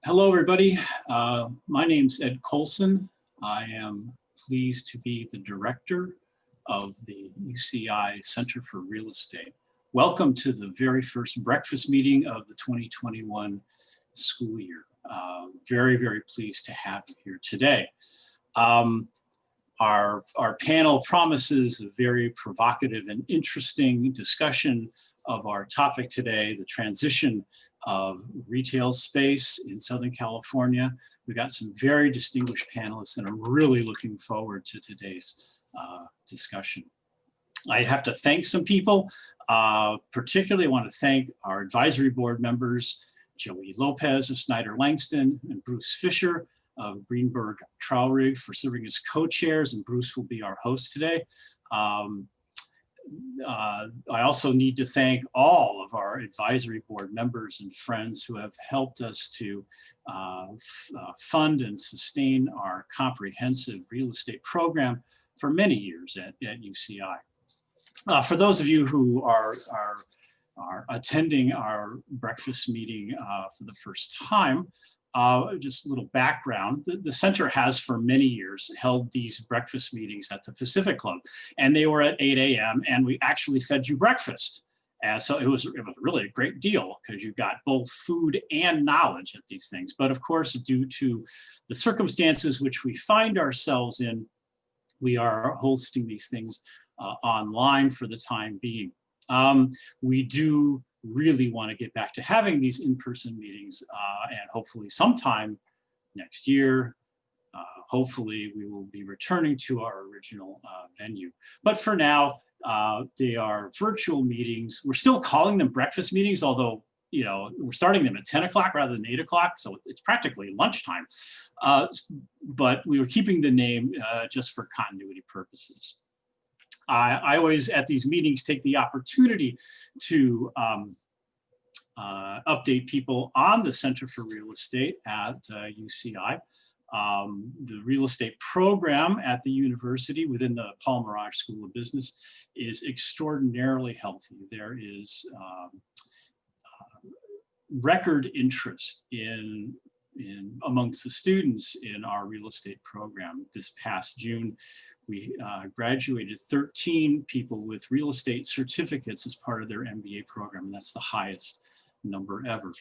Hello, everybody. My name's Ed Colson. I am pleased to be the director of the UCI Center for Real Estate. Welcome to the very first breakfast meeting of the 2021 school year. Very, very pleased to have you here today. Our panel promises a very provocative and interesting discussion of our topic today, the transition of retail space in Southern California. We got some very distinguished panelists and I'm really looking forward to today's discussion. I have to thank some people. Particularly want to thank our advisory board members, Joey Lopez of Snyder Langston and Bruce Fisher of Greenberg Trowrig for serving as co-chairs, and Bruce will be our host today. I also need to thank all of our advisory board members and friends who have helped us to fund and sustain our comprehensive real estate program for many years at UCI. For those of you who are attending our breakfast meeting for the first time, just a little background. The center has for many years held these breakfast meetings at the Pacific Club, and they were at 8 a.m. and we actually fed you breakfast. And so it was really a great deal because you got both food and knowledge at these things. But of course, due to the circumstances which we find ourselves in, we are hosting these things online for the time being. We do really want to get back to having these in-person meetings and hopefully sometime next year, hopefully we will be returning to our original venue. But for now, they are virtual meetings. We're still calling them breakfast meetings, although we're starting them at 10 o'clock rather than 8 o'clock, so it's practically lunchtime. But we were keeping the name just for continuity purposes. I always, at these meetings, take the opportunity to update people on the Center for Real Estate at UCI. The real estate program at the university within the Paul Merage School of Business is extraordinarily healthy. There is record interest amongst the students in our real estate program. This past June, we graduated 13 people with real estate certificates as part of their MBA program, and that's the highest number ever.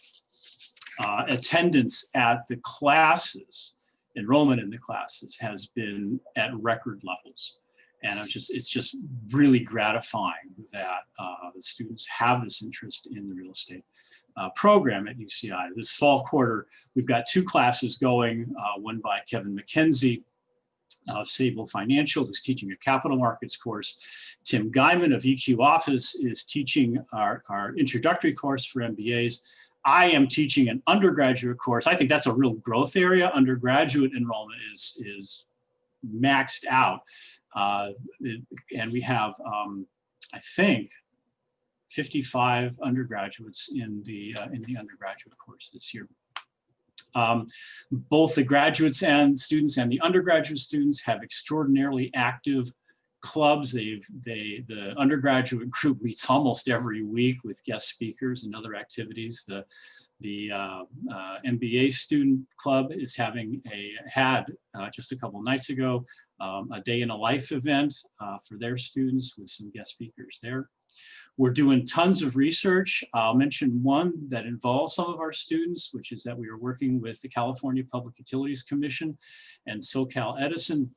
Attendance at the classes, enrollment in the classes has been at record levels. And it's just really gratifying that the students have this interest in the real estate program at UCI. This fall quarter, we've got 2 classes going, one by Kevin McKenzie of Sable Financial, who's teaching a capital markets course. Tim Guyman of EQ Office is teaching our introductory course for MBAs. I am teaching an undergraduate course. I think that's a real growth area. Undergraduate enrollment is maxed out. And we have, I think, 55 undergraduates in the undergraduate course this year. Both the graduates and students and the undergraduate students have extraordinarily active clubs. The undergraduate group meets almost every week with guest speakers and other activities. The MBA student club is had just a couple nights ago a day in a life event for their students with some guest speakers there. We're doing tons of research. I'll mention one that involves some of our students, which is that we are working with the California Public Utilities Commission and SoCal Edison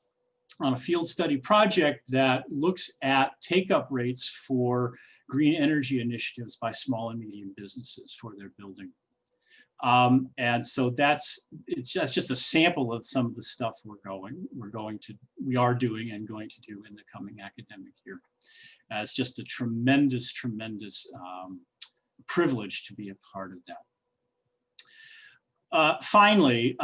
on a field study project that looks at take-up rates for green energy initiatives by small and medium businesses for their building. And so that's just a sample of some of the stuff we are doing and going to do in the coming academic year. It's just a tremendous, tremendous privilege to be a part of that. Finally,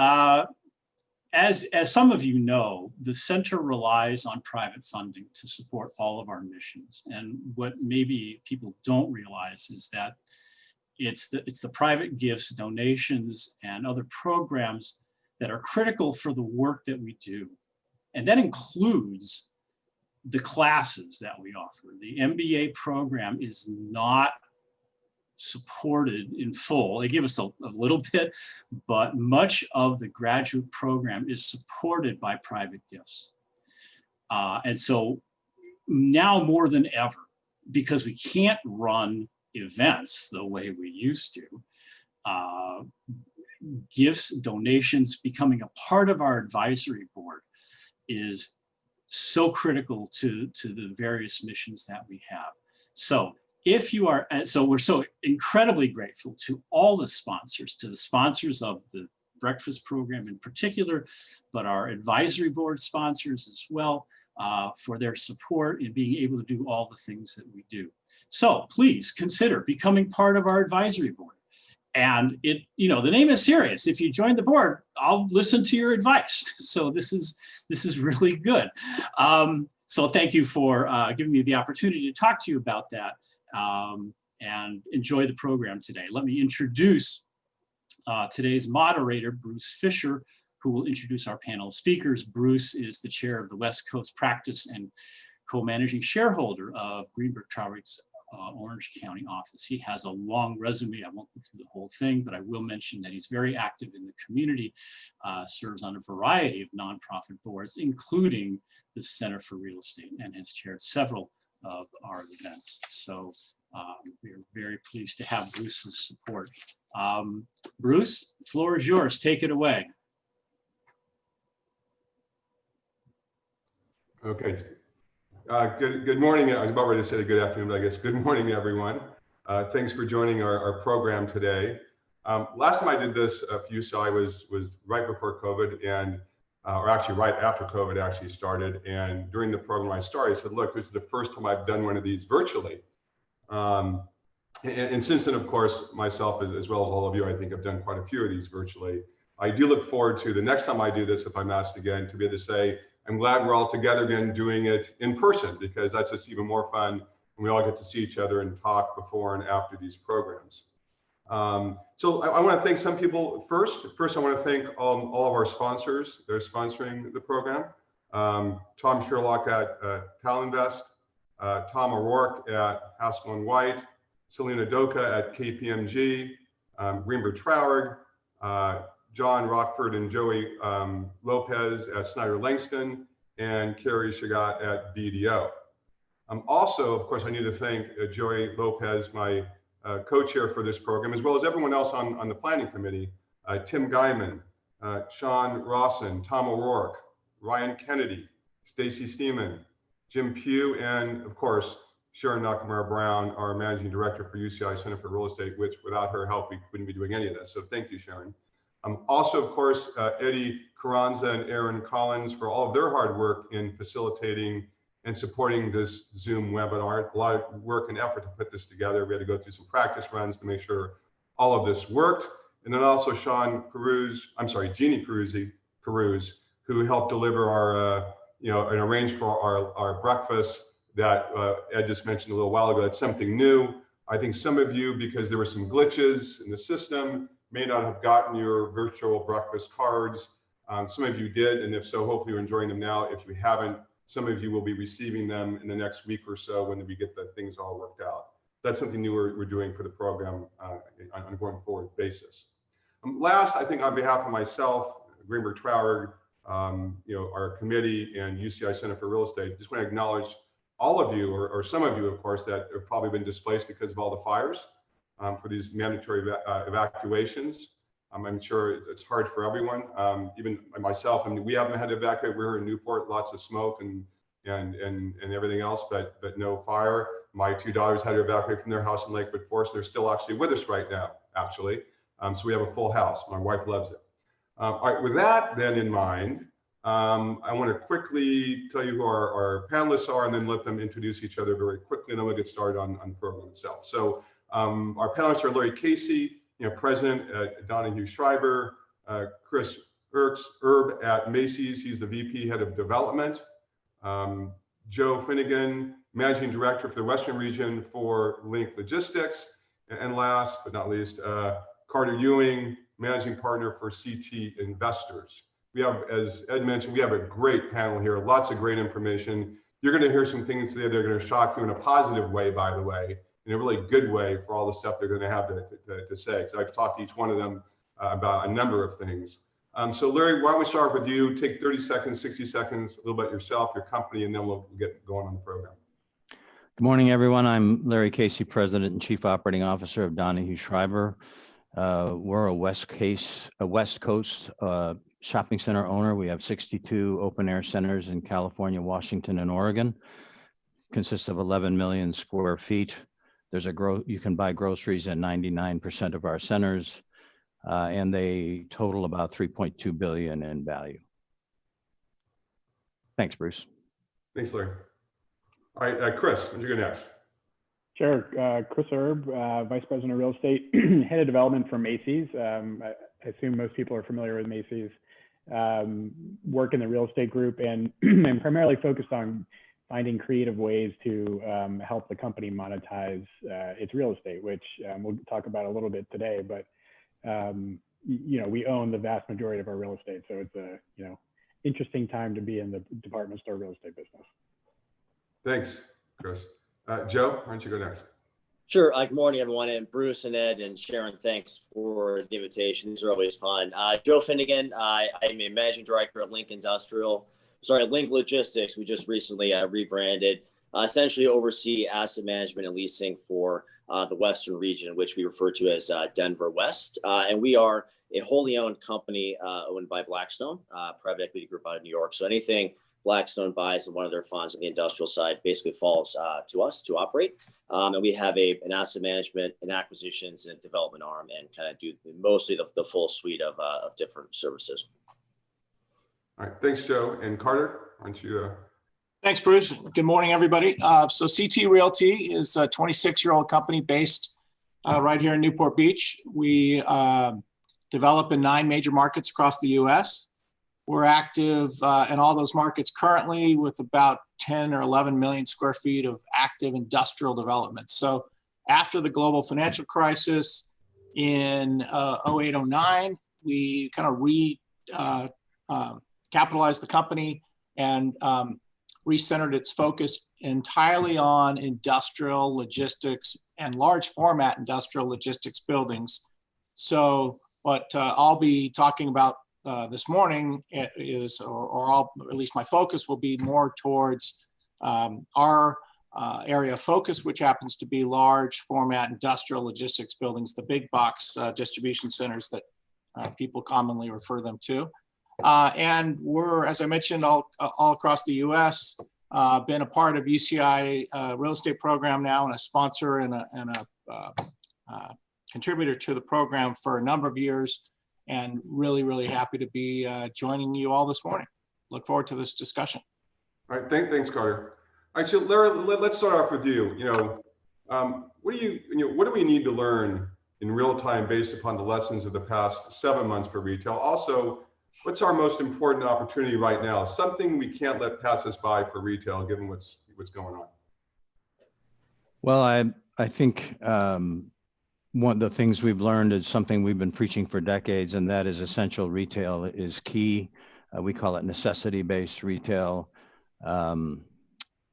as some of you know, the center relies on private funding to support all of our missions. And what maybe people don't realize is that it's the private gifts, donations, and other programs that are critical for the work that we do. And that includes the classes that we offer. The MBA program is not supported in full. They give us a little bit, but much of the graduate program is supported by private gifts. And so now more than ever, because we can't run events the way we used to, gifts, donations, becoming a part of our advisory board is so critical to the various missions that we have. So if you are, so we're so incredibly grateful to all the sponsors, to the sponsors of the breakfast program in particular, but our advisory board sponsors as well, for their support in being able to do all the things that we do. So please consider becoming part of our advisory board. And it, you know, the name is serious. If you join the board, I'll listen to your advice. So this is really good. So thank you for giving me the opportunity to talk to you about that, and enjoy the program today. Let me introduce today's moderator, Bruce Fisher, who will introduce our panel of speakers. Bruce is the chair of the West Coast Practice and co-managing shareholder of Greenberg Trauerig's Orange County office. He has a long resume. I won't go through the whole thing, but I will mention that he's very active in the community, serves on a variety of nonprofit boards, including the Center for Real Estate, and has chaired several of our events. So we're very pleased to have Bruce's support. Bruce, the floor is yours. Take it away. Okay. Good morning. I was about ready to say good afternoon, but I guess good morning, everyone. Thanks for joining our program today. Last time I did this for UCI was right before COVID, and or actually right after COVID actually started. And during the program I started, I said, look, this is the first time I've done one of these virtually. And since then, of course, myself as well as all of you, I think I've done quite a few of these virtually. I do look forward to the next time I do this, if I'm asked again, to be able to say, I'm glad we're all together again doing it in person, because that's just even more fun when we all get to see each other and talk before and after these programs. So I want to thank some people first. First, I want to thank all of our sponsors that are sponsoring the program. Tom Sherlock at Talinvest, Tom O'Rourke at Haskell & White, Selena Doka at KPMG, Greenberg Traurig, John Rockford and Joey Lopez at Snyder Langston, and Carrie Chagat at BDO. Also, of course, I need to thank Joey Lopez, my co-chair for this program, as well as everyone else on the planning committee, Tim Guyman, Sean Rawson, Tom O'Rourke, Ryan Kennedy, Stacy Steeman, Jim Pugh, and of course, Sharon Nakamura Brown, our managing director for UCI Center for Real Estate, which without her help, we wouldn't be doing any of this. So thank you, Sharon. Also, of course, Eddie Carranza and Aaron Collins for all of their hard work in facilitating and supporting this Zoom webinar. A lot of work and effort to put this together. We had to go through some practice runs to make sure all of this worked. And then also Jeannie Peruz, who helped deliver our, and arrange for our breakfast that Ed just mentioned a little while ago. That's something new. I think some of you, because there were some glitches in the system, may not have gotten your virtual breakfast cards. Some of you did, and if so, hopefully you're enjoying them now. If you haven't, some of you will be receiving them in the next week or so when we get the things all worked out. That's something new we're doing for the program on a going forward basis. Last, I think on behalf of myself, Greenberg Traurig, our committee and UCI Center for Real Estate, just want to acknowledge all of you, or some of you, of course, that have probably been displaced because of all the fires. For these mandatory evacuations. I'm sure it's hard for everyone, even myself. I mean, we haven't had to evacuate. We're in Newport, lots of smoke and everything else, but no fire. My two daughters had to evacuate from their house in Lakewood Forest. They're still actually with us right now, actually. So we have a full house. My wife loves it. All right, with that then in mind, I want to quickly tell you who our panelists are and then let them introduce each other very quickly, and then we'll get started on the program itself. So our panelists are Larry Casey, President at Donahue Schreiber, Chris Erb at Macy's, he's the VP Head of Development, Joe Finnegan, Managing Director for the Western Region for Link Logistics, and last but not least, Carter Ewing, Managing Partner for CT Investors. We have, as Ed mentioned, we have a great panel here, lots of great information. You're going to hear some things today that are going to shock you in a positive way, by the way. in a really good way for all the stuff they're going to have to say. So I've talked to each one of them about a number of things. So Larry, why don't we start with you? Take 30 seconds, 60 seconds, a little about yourself, your company, and then we'll get going on the program. Good morning, everyone. I'm Larry Casey, President and Chief Operating Officer of Donahue Schreiber. We're a West Coast shopping center owner. We have 62 open air centers in California, Washington, and Oregon. Consists of 11 million square feet. You can buy groceries in 99% of our centers, and they total about $3.2 billion in value. Thanks, Bruce. Thanks, Larry. All right, Chris, why don't you go next? Sure. Chris Erb, Vice President of Real Estate, Head of Development for Macy's. I assume most people are familiar with Macy's. Work in the real estate group, and I'm primarily focused on finding creative ways to help the company monetize its real estate, which we'll talk about a little bit today. But we own the vast majority of our real estate, so it's a interesting time to be in the department store real estate business. Thanks, Chris. Joe, why don't you go next? Sure. Good morning, everyone. And Bruce and Ed and Sharon, thanks for the invitation. These are always fun. Joe Finnegan. I'm a managing director at Link Link Logistics. We just recently rebranded. Essentially oversee asset management and leasing for the Western region, which we refer to as Denver West. And we are a wholly owned company owned by Blackstone, private equity group out of New York. So anything Blackstone buys in one of their funds on the industrial side basically falls to us to operate. And we have an asset management and acquisitions and development arm, and kind of do mostly the full suite of different services. All right, thanks, Joe. And Carter, why don't you? Thanks, Bruce. Good morning, everybody. So CT Realty is a 26-year-old company based right here in Newport Beach. We develop in 9 major markets across the U.S. We're active in all those markets currently, with about 10 or 11 million square feet of active industrial development. So after the global financial crisis in 08, 09, we kind of capitalized the company and recentered its focus entirely on industrial logistics and large format industrial logistics buildings. So what I'll be talking about this morning is, or at least my focus will be more towards our area of focus, which happens to be large format industrial logistics buildings, the big box distribution centers that people commonly refer them to. And we're, as I mentioned, all across the U.S., been a part of UCI real estate program now, and a sponsor and a contributor to the program for a number of years, and really, really happy to be joining you all this morning. Look forward to this discussion. All right, thanks, Carter. All right, so Larry, let's start off with you. What do we need to learn in real time based upon the lessons of the past 7 months for retail? Also, what's our most important opportunity right now? Something we can't let pass us by for retail, given what's going on. Well, I think one of the things we've learned is something we've been preaching for decades, and that is essential retail is key. We call it necessity-based retail.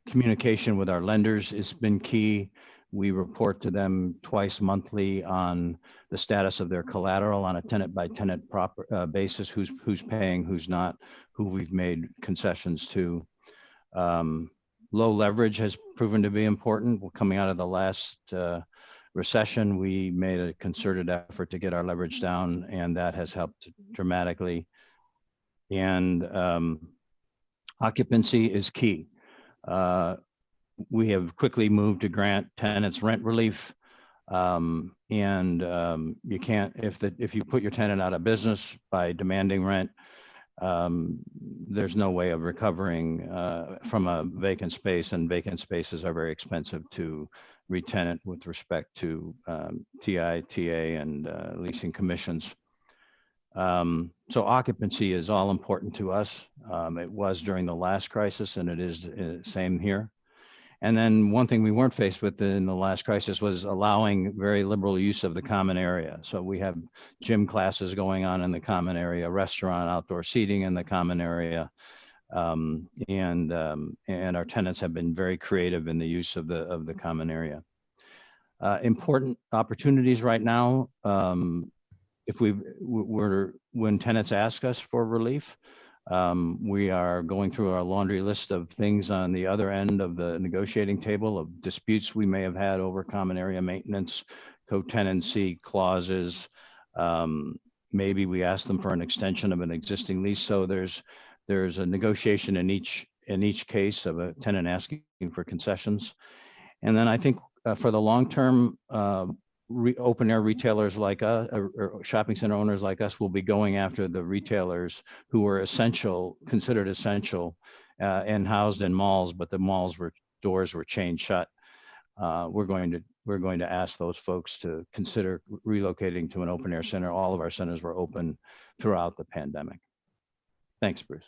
Communication with our lenders has been key. We report to them twice monthly on the status of their collateral on a tenant by tenant basis, who's paying, who's not, who we've made concessions to. Low leverage has proven to be important. We're coming out of the last recession. We made a concerted effort to get our leverage down, and that has helped dramatically. And occupancy is key. We have quickly moved to grant tenants rent relief, and you can't, if you put your tenant out of business by demanding rent, there's no way of recovering from a vacant space, and vacant spaces are very expensive to re-tenant with respect to TI, TA, and leasing commissions. So occupancy is all important to us. It was during the last crisis, and it is the same here. And then one thing we weren't faced with in the last crisis was allowing very liberal use of the common area. So we have gym classes going on in the common area, restaurant, outdoor seating in the common area. And our tenants have been very creative in the use of the common area. Important opportunities right now. If when tenants ask us for relief, we are going through our laundry list of things on the other end of the negotiating table of disputes we may have had over common area maintenance, co-tenancy clauses. Maybe we ask them for an extension of an existing lease. So there's a negotiation in each case of a tenant asking for concessions. And then I think for the long term, open air retailers like us, or shopping center owners like us, will be going after the retailers who were considered essential, and housed in malls, but the doors were chained shut. We're going to ask those folks to consider relocating to an open air center. All of our centers were open throughout the pandemic. Thanks, Bruce.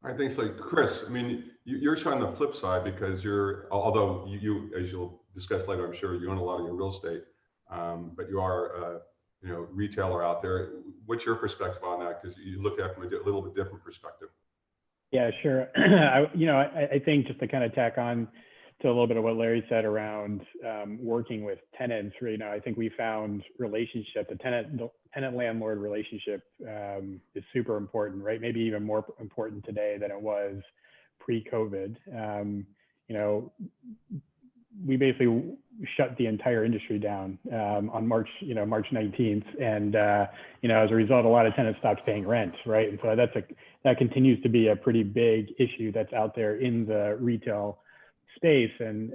All right, thanks. Like Chris, I mean, you're on the flip side because although you, as you'll discuss later, I'm sure you own a lot of your real estate, but you are, retailer out there. What's your perspective on that? Because you look at it from a little bit different perspective. Yeah, sure. I think just to kind of tack on to a little bit of what Larry said around working with tenants, I think we found the tenant-landlord relationship is super important, right? Maybe even more important today than it was pre-COVID. We basically shut the entire industry down on March 19th, and as a result, a lot of tenants stopped paying rent, right? And so that continues to be a pretty big issue that's out there in the retail space. And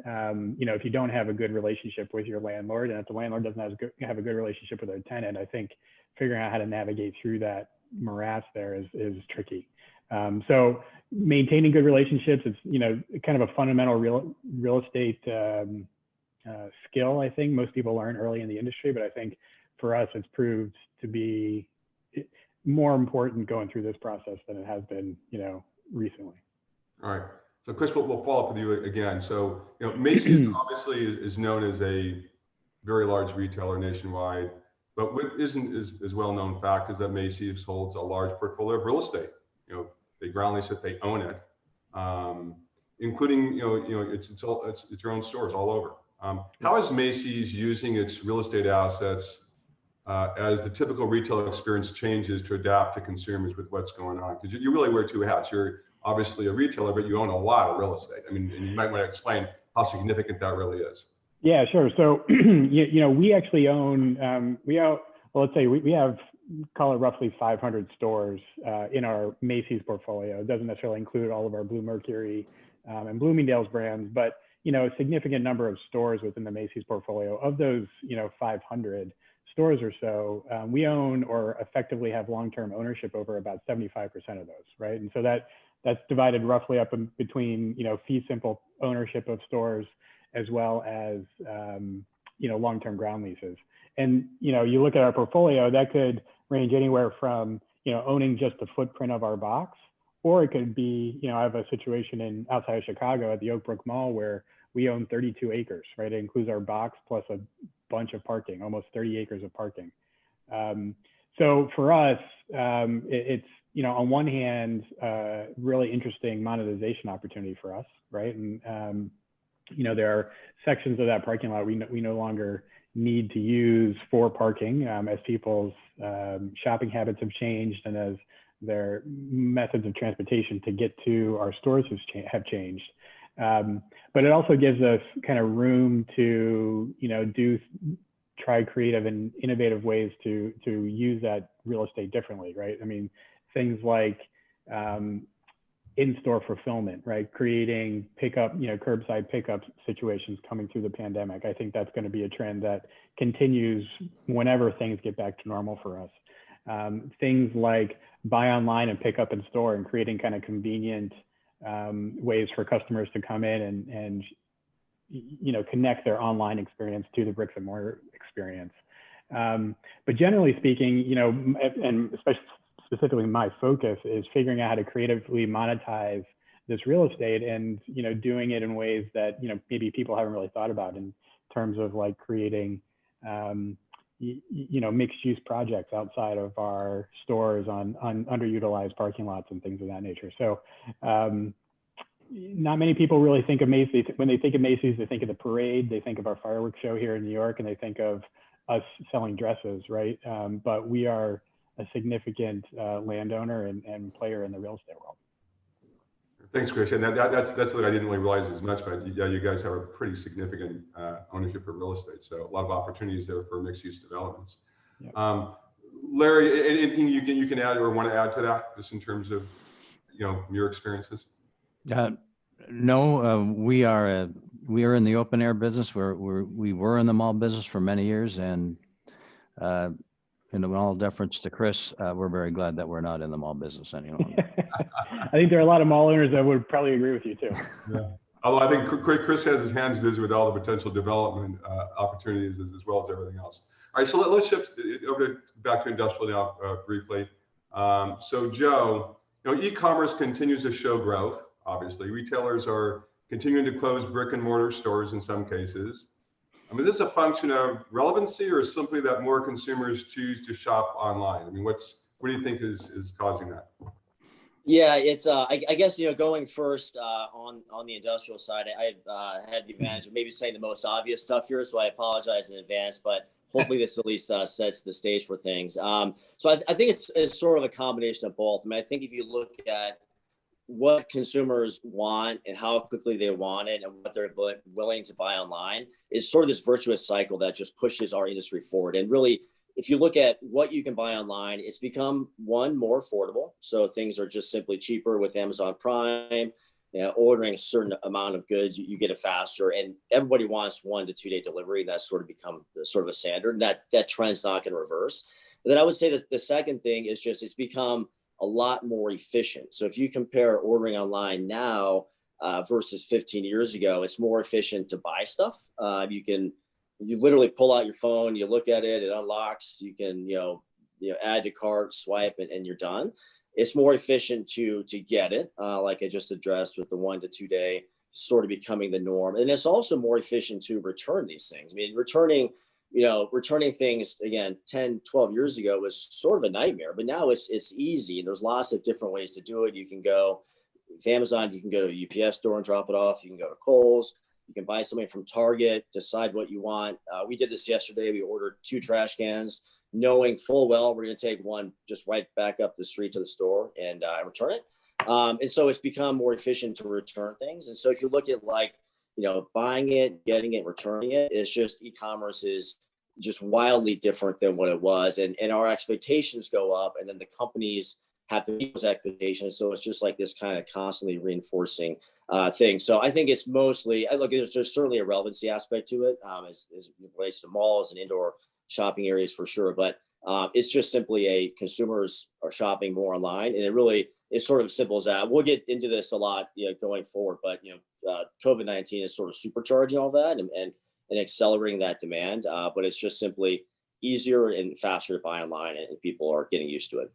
if you don't have a good relationship with your landlord, and if the landlord doesn't have a good relationship with their tenant, I think figuring out how to navigate through that morass there is tricky. So maintaining good relationships is kind of a fundamental real estate skill. I think most people learn early in the industry, but I think for us it's proved to be more important going through this process than it has been recently. All right. So Chris, we'll follow up with you again. So, Macy's obviously is known as a very large retailer nationwide, but what isn't as well-known fact is that Macy's holds a large portfolio of real estate. They ground lease it, they own it, including, it's your own stores all over. How is Macy's using its real estate assets as the typical retail experience changes to adapt to consumers with what's going on? Because you really wear two hats. You're obviously a retailer, but you own a lot of real estate. I mean, and you might want to explain how significant that really is. Yeah, sure. So, we actually own, let's say we have, call it roughly 500 stores in our Macy's portfolio. It doesn't necessarily include all of our Blue Mercury and Bloomingdale's brands, but, a significant number of stores within the Macy's portfolio. Of those, 500 stores or so, we own or effectively have long-term ownership over about 75% of those, right? And so that's divided roughly up between, fee simple ownership of stores as well as, long-term ground leases. And, you look at our portfolio, that could range anywhere from, owning just the footprint of our box, or it could be, I have a situation outside of Chicago at the Oak Brook Mall where we own 32 acres, right? It includes our box plus a bunch of parking, almost 30 acres of parking. So for us, it's, on one hand, really interesting monetization opportunity for us, right? And, there are sections of that parking lot we no longer need to use for parking as people's shopping habits have changed and as their methods of transportation to get to our stores have changed. But it also gives us kind of room to, try creative and innovative ways to use that real estate differently, right? I mean, things like in-store fulfillment, right? Creating pickup, curbside pickup situations coming through the pandemic. I think that's going to be a trend that continues whenever things get back to normal for us. Things like buy online and pick up in store, and creating kind of convenient ways for customers to come in and connect their online experience to the bricks and mortar experience. But generally speaking, and especially specifically my focus is figuring out how to creatively monetize this real estate and, doing it in ways that, maybe people haven't really thought about in terms of like creating, mixed use projects outside of our stores on underutilized parking lots and things of that nature. So, not many people really think of Macy's. When they think of Macy's, they think of the parade, they think of our fireworks show here in New York, and they think of us selling dresses, right? But we are a significant landowner and player in the real estate world. Thanks, Christian. That's something I didn't really realize as much, but yeah, you guys have a pretty significant ownership of real estate. So a lot of opportunities there for mixed use developments. Yep. Larry, anything you can add or want to add to that, just in terms of, your experiences? No, we are in the open air business. We were in the mall business for many years, and in all deference to Chris, we're very glad that we're not in the mall business any longer. I think there are a lot of mall owners that would probably agree with you too. Yeah. Although I think Chris has his hands busy with all the potential development opportunities as well as everything else. All right, so let's shift over back to industrial now briefly. So Joe, e-commerce continues to show growth. Obviously, retailers are continuing to close brick and mortar stores in some cases. Is this a function of relevancy, or simply that more consumers choose to shop online? I mean, what do you think is causing that? Yeah, it's I guess going first on the industrial side, I had the advantage of maybe saying the most obvious stuff here, so I apologize in advance, but hopefully this at least sets the stage for things. So I think it's sort of a combination of both. I mean, I think if you look at what consumers want and how quickly they want it and what they're willing to buy online, is sort of this virtuous cycle that just pushes our industry forward. And really, if you look at what you can buy online, it's become, one, more affordable. So things are just simply cheaper with Amazon Prime. Ordering a certain amount of goods, you get it faster, and everybody wants 1 to 2 day delivery. That's sort of become sort of a standard. That trend's not going to reverse. And then I would say that the second thing is just it's become a lot more efficient. So if you compare ordering online now versus 15 years ago, it's more efficient to buy stuff. You literally pull out your phone, you look at it, it unlocks, you can add to cart, swipe, and you're done. It's more efficient to get it, like I just addressed, with the 1 to 2 day sort of becoming the norm. And it's also more efficient to return these things. I mean, returning things, again, 10, 12 years ago was sort of a nightmare, but now it's easy. And there's lots of different ways to do it. You can go with Amazon, you can go to a UPS store and drop it off. You can go to Kohl's. You can buy something from Target, decide what you want. We did this yesterday. We ordered 2 trash cans, knowing full well we're going to take one just right back up the street to the store and return it. And so it's become more efficient to return things. And so if you look at buying it, getting it, returning it, it's just e-commerce is just wildly different than what it was. And our expectations go up, and then the companies have people's expectations. So it's just like this kind of constantly reinforcing thing. So I think it's mostly, there's certainly a relevancy aspect to it as it relates to malls and indoor shopping areas for sure. But it's just simply consumers are shopping more online, and it really is sort of simple as that. We'll get into this a lot going forward, but COVID-19 is sort of supercharging all that and accelerating that demand. But it's just simply easier and faster to buy online, and people are getting used to it.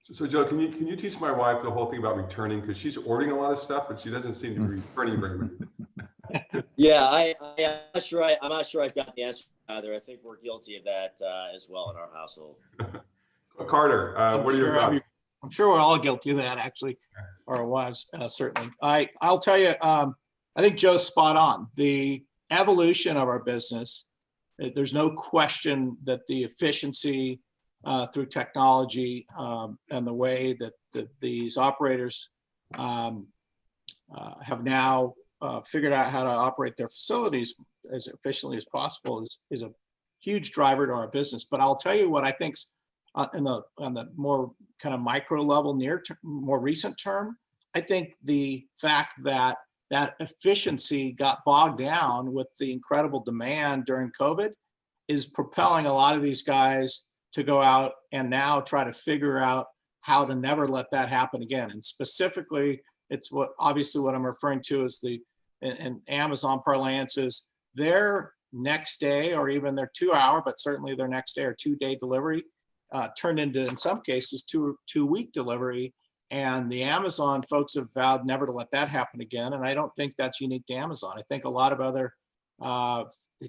So Joe, can you teach my wife the whole thing about returning? Because she's ordering a lot of stuff, but she doesn't seem to be returning very much. Yeah, I'm not sure I've got the answer either. I think we're guilty of that as well in our household. Carter, what are your thoughts? I'm sure we're all guilty of that, actually, or was certainly. I'll tell you, I think Joe's spot on. The evolution of our business, there's no question that the efficiency through technology and the way that these operators have now figured out how to operate their facilities as efficiently as possible is a huge driver to our business. But I'll tell you what I think on the more kind of micro level, more recent term, I think the fact that efficiency got bogged down with the incredible demand during COVID is propelling a lot of these guys to go out and now try to figure out how to never let that happen again. And specifically, it's obviously what I'm referring to is in Amazon parlance is their next day, or even their 2 hour, but certainly their next day or 2 day delivery turned into, in some cases, 2 week delivery. And the Amazon folks have vowed never to let that happen again. And I don't think that's unique to Amazon. I think a lot of other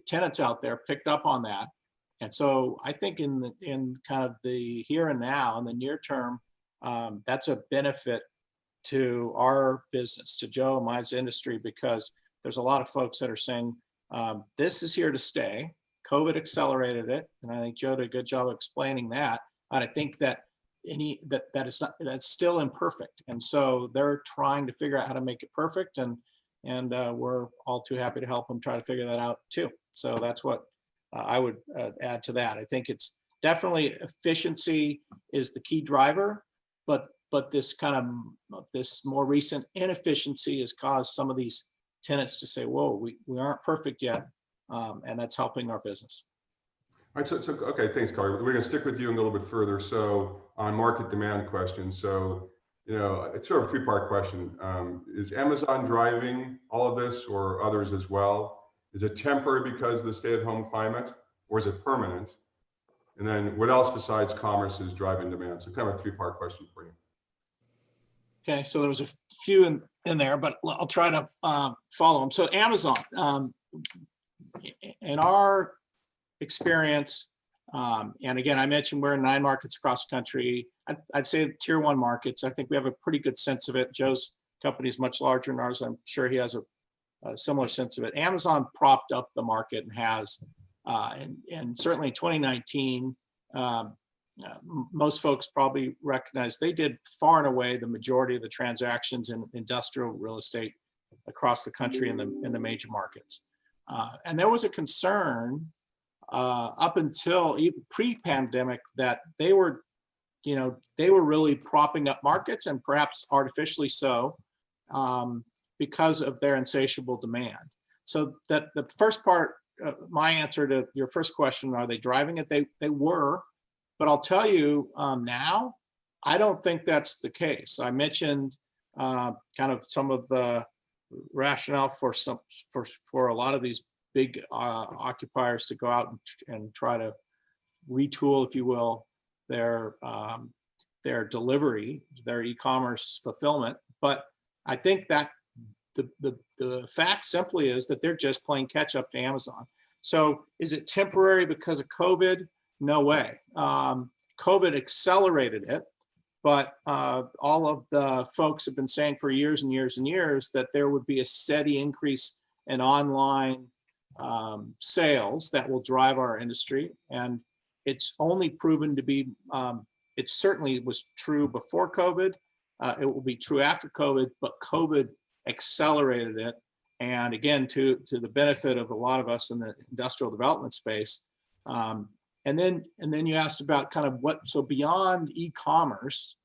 tenants out there picked up on that. And so I think in kind of the here and now, in the near term, that's a benefit to our business, to Joe and my industry, because there's a lot of folks that are saying this is here to stay. COVID accelerated it, and I think Joe did a good job of explaining that. And I think that that's still imperfect, and so they're trying to figure out how to make it perfect, and we're all too happy to help them try to figure that out too. So that's what I would add to that. I think it's definitely efficiency is the key driver, but this this more recent inefficiency has caused some of these tenants to say, whoa, we aren't perfect yet, and that's helping our business. All right, so okay, thanks, Carly. We're going to stick with you a little bit further. So on market demand question, so it's sort of a three-part question. Is Amazon driving all of this, or others as well? Is it temporary because of the stay-at-home climate, or is it permanent? And then what else besides commerce is driving demand? So kind of a three-part question for you. Okay, so there was a few in there, but I'll try to follow them. So Amazon, in our experience, and again, I mentioned we're in 9 markets across the country. I'd say tier 1 markets. I think we have a pretty good sense of it. Joe's company is much larger than ours. I'm sure he has a similar sense of it. Amazon propped up the market and has, and certainly in 2019, most folks probably recognize they did far and away the majority of the transactions in industrial real estate across the country in the major markets. And there was a concern up until even pre-pandemic that they were really propping up markets, and perhaps artificially so, because of their insatiable demand. So that the first part, my answer to your first question, are they driving it? They were, but I'll tell you now, I don't think that's the case. I mentioned kind of some of the rationale for a lot of these big occupiers to go out and try to retool, if you will, their delivery, their e-commerce fulfillment. But I think that the fact simply is that they're just playing catch up to Amazon. So is it temporary because of COVID? No way. COVID accelerated it, but all of the folks have been saying for years and years and years that there would be a steady increase in online sales that will drive our industry. And it's only proven to be, it certainly was true before COVID. It will be true after COVID, but COVID accelerated it. And again, to the benefit of a lot of us in the industrial development space. And then you asked about kind of so beyond e-commerce,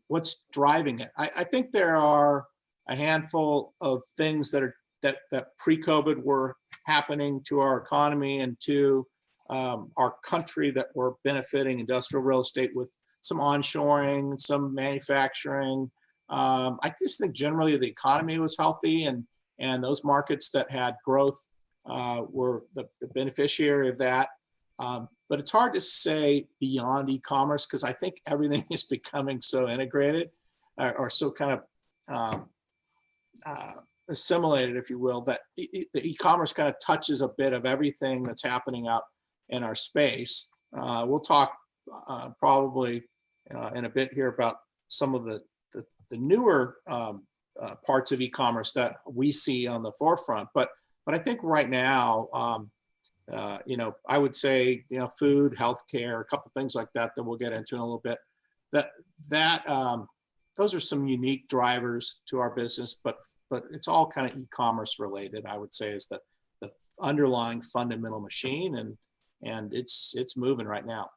what's driving it? I think there are a handful of things that pre-COVID were happening to our economy and to our country that were benefiting industrial real estate with some onshoring, some manufacturing. I just think generally the economy was healthy, and those markets that had growth were the beneficiary of that. But it's hard to say beyond e-commerce, because I think everything is becoming so integrated or so kind of assimilated, if you will, that the e-commerce kind of touches a bit of everything that's happening out in our space. We'll talk probably in a bit here about some of the newer parts of e-commerce that we see on the forefront. But I think right now, I would say, food, healthcare, a couple things like that we'll get into in a little bit. Those are some unique drivers to our business, but it's all kind of e-commerce related. I would say is the underlying fundamental machine, and it's moving right now.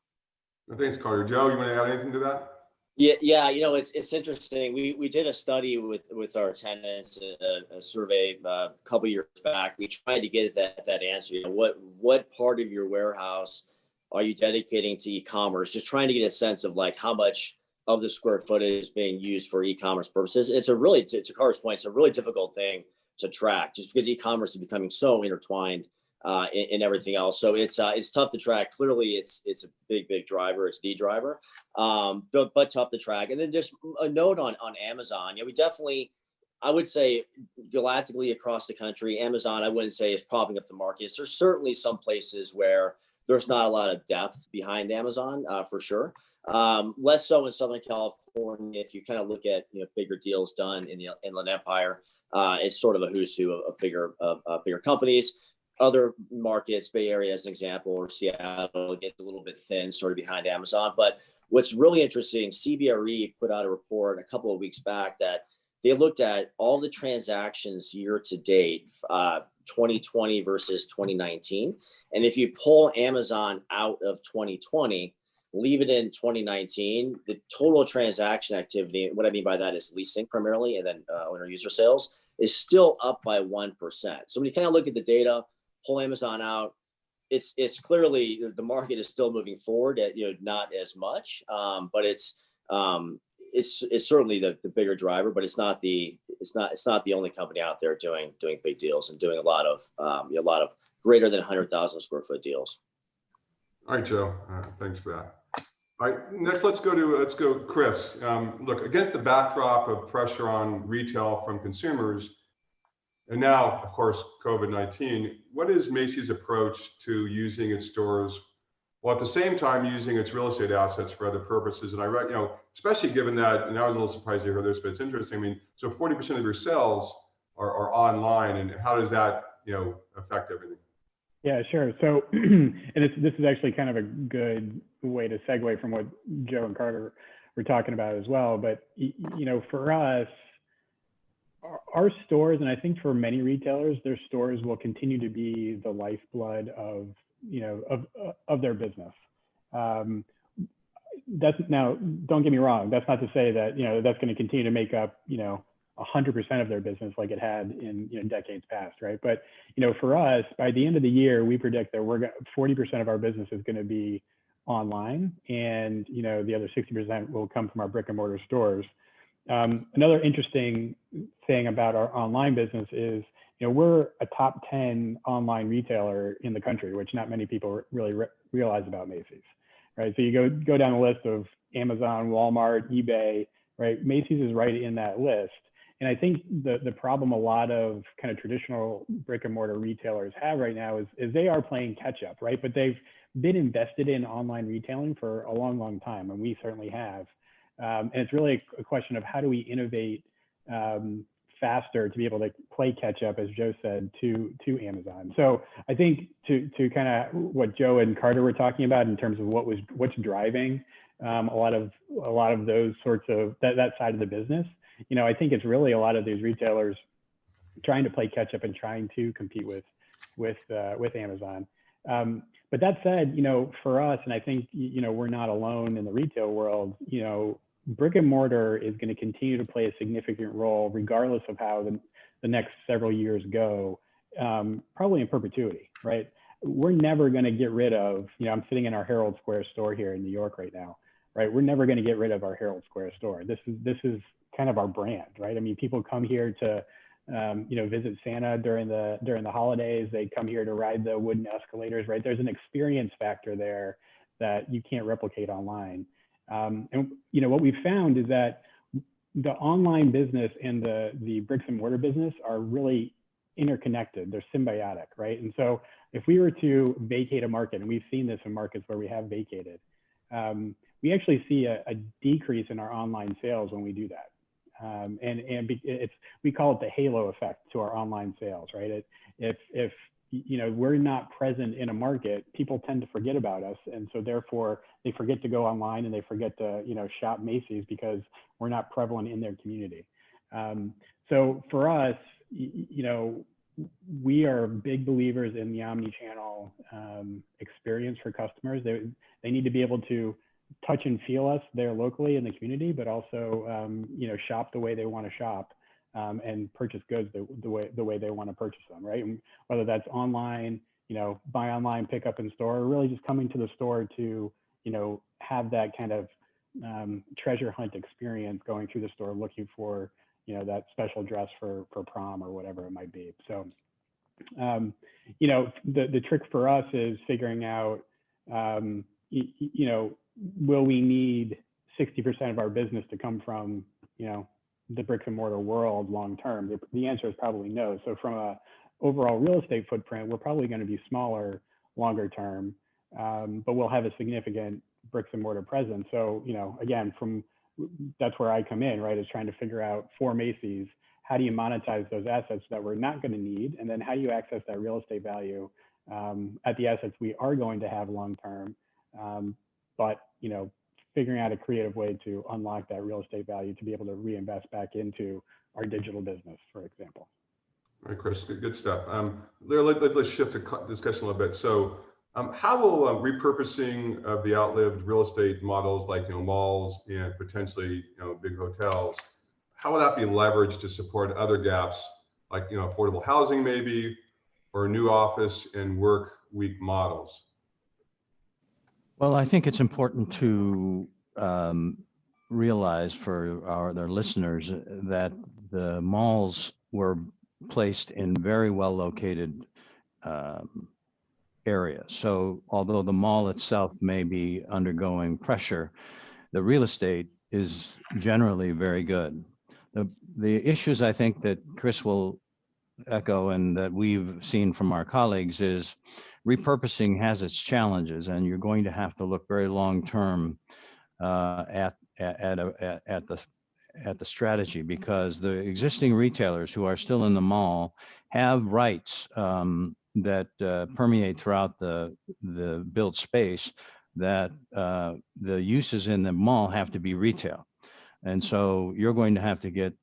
Thanks, Carter. Joe, you want to add anything to that? Yeah. It's interesting. We did a study with our tenants, a survey a couple years back. We tried to get that answer. What part of your warehouse are you dedicating to e-commerce? Just trying to get a sense of like how much of the square footage is being used for e-commerce purposes. It's a really, to Carter's point, it's a really difficult thing to track, just because e-commerce is becoming so intertwined in everything else. So it's tough to track. Clearly, it's a big driver. It's the driver, but tough to track. And then just a note on Amazon. We definitely, I would say, galactically across the country, Amazon, I wouldn't say is propping up the markets. There's certainly some places where there's not a lot of depth behind Amazon, for sure. Less so in Southern California. If you kind of look at bigger deals done in the Inland Empire, it's sort of a who's who of bigger companies. Other markets, Bay Area as an example, or Seattle, gets a little bit thin, sort of behind Amazon. But what's really interesting, CBRE put out a report a couple of weeks back that they looked at all the transactions year to date, 2020 versus 2019. And if you pull Amazon out of 2020, leave it in 2019, the total transaction activity, what I mean by that is leasing primarily, and then owner user sales, is still up by 1%. So when you kind of look at the data, pull Amazon out, it's clearly the market is still moving forward at not as much, but it's certainly the bigger driver, but it's not the only company out there doing big deals and doing a lot of greater than 100,000 square foot deals. All right, Joe. Thanks for that. All right, next let's go Chris. Look, against the backdrop of pressure on retail from consumers, and now, of course, COVID-19, what is Macy's approach to using its stores while at the same time using its real estate assets for other purposes? And I read, especially given that, and I was a little surprised to hear this, but it's interesting. I mean, so 40% of your sales are online, and how does that, affect everything? Yeah, sure. So, and this is actually kind of a good way to segue from what Joe and Carter were talking about as well. But, for us, our stores, and I think for many retailers, their stores will continue to be the lifeblood of their business. That's now, don't get me wrong. That's not to say that, that's going to continue to make up, 100% of their business like it had in decades past, right? But for us, by the end of the year, we predict that 40% of our business is going to be online, and the other 60% will come from our brick and mortar stores. Another interesting thing about our online business is, we're a top 10 online retailer in the country, which not many people really realize about Macy's, right? So you go down the list of Amazon, Walmart, eBay, right? Macy's is right in that list. And I think the problem a lot of kind of traditional brick and mortar retailers have right now is they are playing catch up, right? But they've been invested in online retailing for a long, long time, and we certainly have. And it's really a question of how do we innovate faster to be able to play catch up, as Joe said, to Amazon. So I think to kind of what Joe and Carter were talking about in terms of what's driving a lot of those sorts of that side of the business. I think it's really a lot of these retailers trying to play catch up and trying to compete with Amazon. But that said, for us, and I think we're not alone in the retail world. Brick and mortar is going to continue to play a significant role, regardless of how the next several years go, probably in perpetuity, right? We're never going to get rid of. I'm sitting in our Herald Square store here in New York right now, right? We're never going to get rid of our Herald Square store. This is kind of our brand, right? I mean, people come here to visit Santa during the holidays. They come here to ride the wooden escalators, right? There's an experience factor there that you can't replicate online. And what we've found is that the online business and the bricks and mortar business are really interconnected. They're symbiotic, right? And so if we were to vacate a market, and we've seen this in markets where we have vacated, we actually see a decrease in our online sales when we do that. We call it the halo effect to our online sales, right? If we're not present in a market, people tend to forget about us, and so therefore they forget to go online and they forget to shop Macy's because we're not prevalent in their community. So for us, we are big believers in the omni-channel experience for customers. They need to be able to touch and feel us there locally in the community, but also shop the way they want to shop, and purchase goods the way they want to purchase them, right? And whether that's online, buy online, pick up in store, or really just coming to the store to have that kind of treasure hunt experience, going through the store looking for that special dress for prom or whatever it might be. So the trick for us is figuring out will we need 60% of our business to come from, the bricks and mortar world long term? The answer is probably no. So from a overall real estate footprint, we're probably going to be smaller longer term, but we'll have a significant bricks and mortar presence. So, again, that's where I come in, right, is trying to figure out for Macy's, how do you monetize those assets that we're not going to need? And then how do you access that real estate value at the assets we are going to have long term? But, figuring out a creative way to unlock that real estate value to be able to reinvest back into our digital business, for example. All right, Chris, good stuff. Let's shift the discussion a little bit. So how will repurposing of the outlived real estate models like malls and potentially big hotels, how will that be leveraged to support other gaps like affordable housing maybe, or new office and work week models? Well, I think it's important to realize for their listeners that the malls were placed in very well located areas. So although the mall itself may be undergoing pressure, the real estate is generally very good. The issues I think that Chris will echo and that we've seen from our colleagues is repurposing has its challenges, and you're going to have to look very long term at the strategy, because the existing retailers who are still in the mall have rights that permeate throughout the built space, that the uses in the mall have to be retail. And so you're going to have to get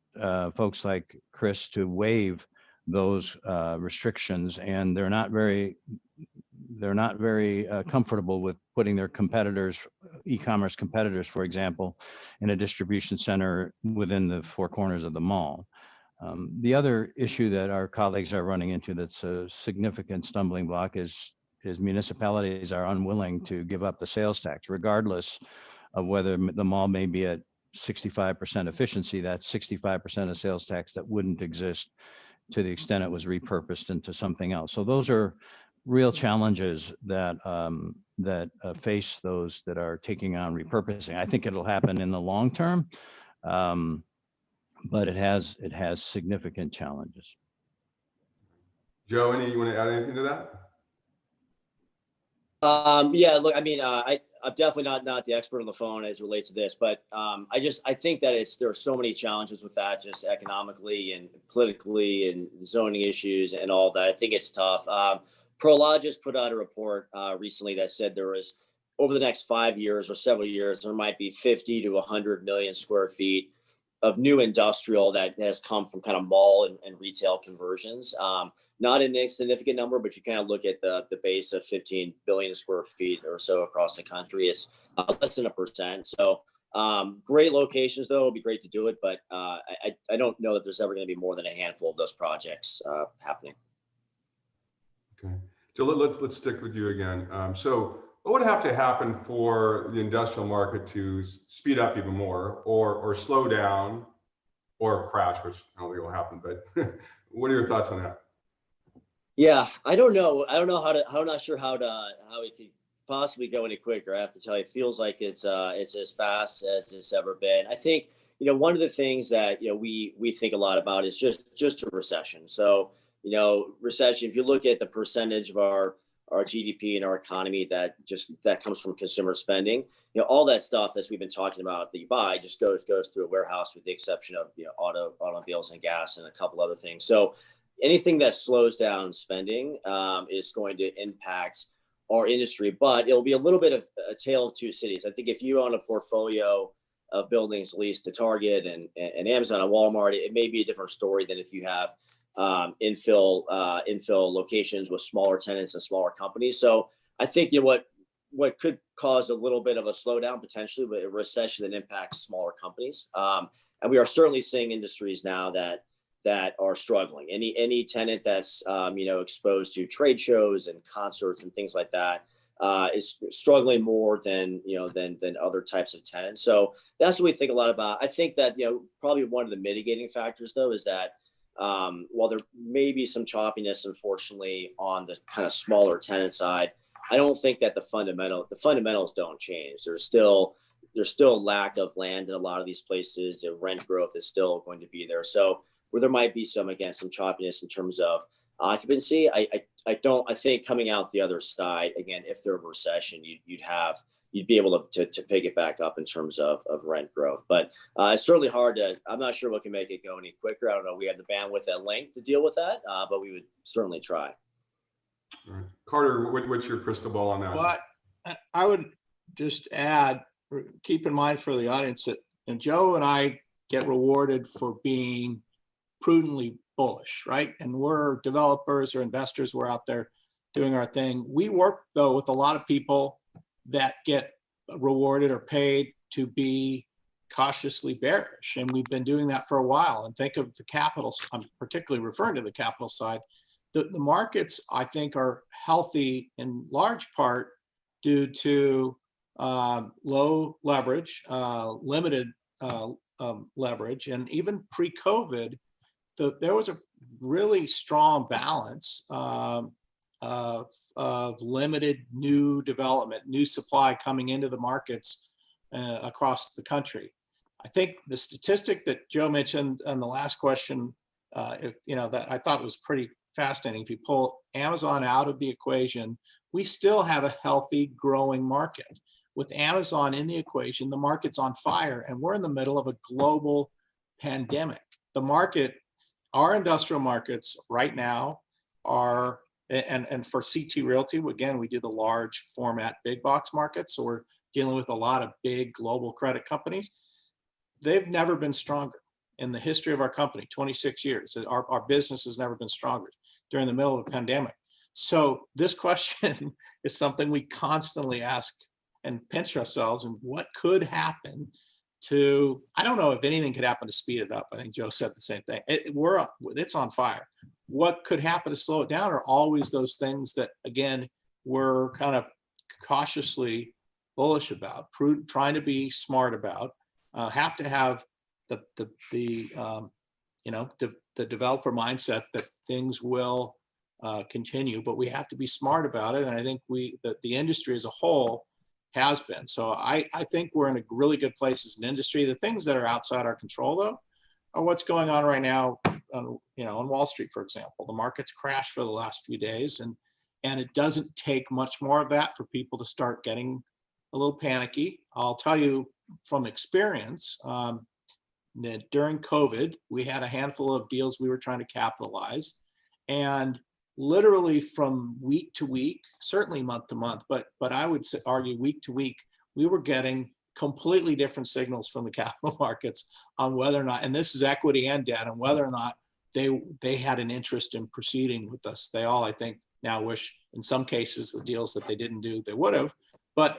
folks like Chris to waive those restrictions, and they're not very comfortable with putting their competitors, e-commerce competitors, for example, in a distribution center within the four corners of the mall. The other issue that our colleagues are running into that's a significant stumbling block is municipalities are unwilling to give up the sales tax, regardless of whether the mall may be at 65% efficiency. That's 65% of sales tax that wouldn't exist to the extent it was repurposed into something else. So those are real challenges that face those that are taking on repurposing. I think it'll happen in the long term, but it has significant challenges. Joe, you want to add anything to that? Yeah, look, I mean, I'm definitely not the expert on the phone as it relates to this, but I think that there are so many challenges with that, just economically and politically and zoning issues and all that. I think it's tough. Prologis put out a report recently that said there was, over the next 5 years or several years, there might be 50 to 100 million square feet of new industrial that has come from kind of mall and retail conversions. Not an insignificant number, but if you kind of look at the base of 15 billion square feet or so across the country, it's less than 1%. So great locations, though. It'd be great to do it, but I don't know that there's ever going to be more than a handful of those projects happening. Okay, so let's stick with you again. So what would have to happen for the industrial market to speed up even more, or slow down, or crash, which I don't think will happen, but what are your thoughts on that? Yeah, I don't know. I'm not sure how it could possibly go any quicker. I have to tell you, it feels like it's as fast as it's ever been. I think, one of the things that, we think a lot about is just a recession. So, recession, if you look at the percentage of our GDP and our economy that comes from consumer spending, all that stuff that we've been talking about that you buy just goes through a warehouse, with the exception of, automobiles and gas and a couple other things. So anything that slows down spending is going to impact our industry, but it'll be a little bit of a tale of two cities. I think if you own a portfolio of buildings leased to Target and Amazon and Walmart, it may be a different story than if you have infill locations with smaller tenants and smaller companies. So I think what could cause a little bit of a slowdown potentially, but a recession that impacts smaller companies. And we are certainly seeing industries now that are struggling. Any tenant that's exposed to trade shows and concerts and things like that is struggling more than other types of tenants. So that's what we think a lot about. I think that probably one of the mitigating factors, though, is that while there may be some choppiness, unfortunately, on the kind of smaller tenant side, I don't think that the fundamentals don't change. There's still lack of land in a lot of these places. The rent growth is still going to be there. So where there might be some choppiness in terms of occupancy, I think coming out the other side, again, if there's a recession, you'd have you'd be able to pick it back up in terms of rent growth. But it's certainly hard to, I'm not sure what can make it go any quicker. I don't know. We have the bandwidth at Link to deal with that, but we would certainly try. All right. Carter, what's your crystal ball on that? But I would just add, keep in mind for the audience that Joe and I get rewarded for being prudently bullish, right? And we're developers or investors, we're out there doing our thing. We work though with a lot of people that get rewarded or paid to be cautiously bearish. And we've been doing that for a while. And think of the capital, I'm particularly referring to the capital side. The markets, I think, are healthy in large part due to low leverage, limited leverage. And even pre-COVID, there was a really strong balance of limited new development, new supply coming into the markets across the country. I think the statistic that Joe mentioned on the last question, that I thought was pretty fascinating. If you pull Amazon out of the equation, we still have a healthy, growing market. With Amazon in the equation, the market's on fire, and we're in the middle of a global pandemic. The market, our industrial markets right now are, and for CT Realty, again, we do the large format big box market, so we're dealing with a lot of big global credit companies. They've never been stronger in the history of our company, 26 years. Our business has never been stronger during the middle of a pandemic. So this question is something we constantly ask and pinch ourselves, and what could happen to, I don't know if anything could happen to speed it up. I think Joe said the same thing. It's on fire. What could happen to slow it down are always those things that, again, we're kind of cautiously bullish about, prudent, trying to be smart about, have to have the developer mindset that things will continue, but we have to be smart about it. And I think the industry as a whole has been. So I think we're in a really good place as an industry. The things that are outside our control, though, are what's going on right now on Wall Street, for example. The market's crashed for the last few days, and it doesn't take much more of that for people to start getting a little panicky. I'll tell you from experience that during COVID, we had a handful of deals we were trying to capitalize, and literally from week to week, certainly month to month, but I would argue week to week, we were getting completely different signals from the capital markets on whether or not, and this is equity and debt, and whether or not they had an interest in proceeding with us. They all, I think, now wish in some cases the deals that they didn't do, they would have, but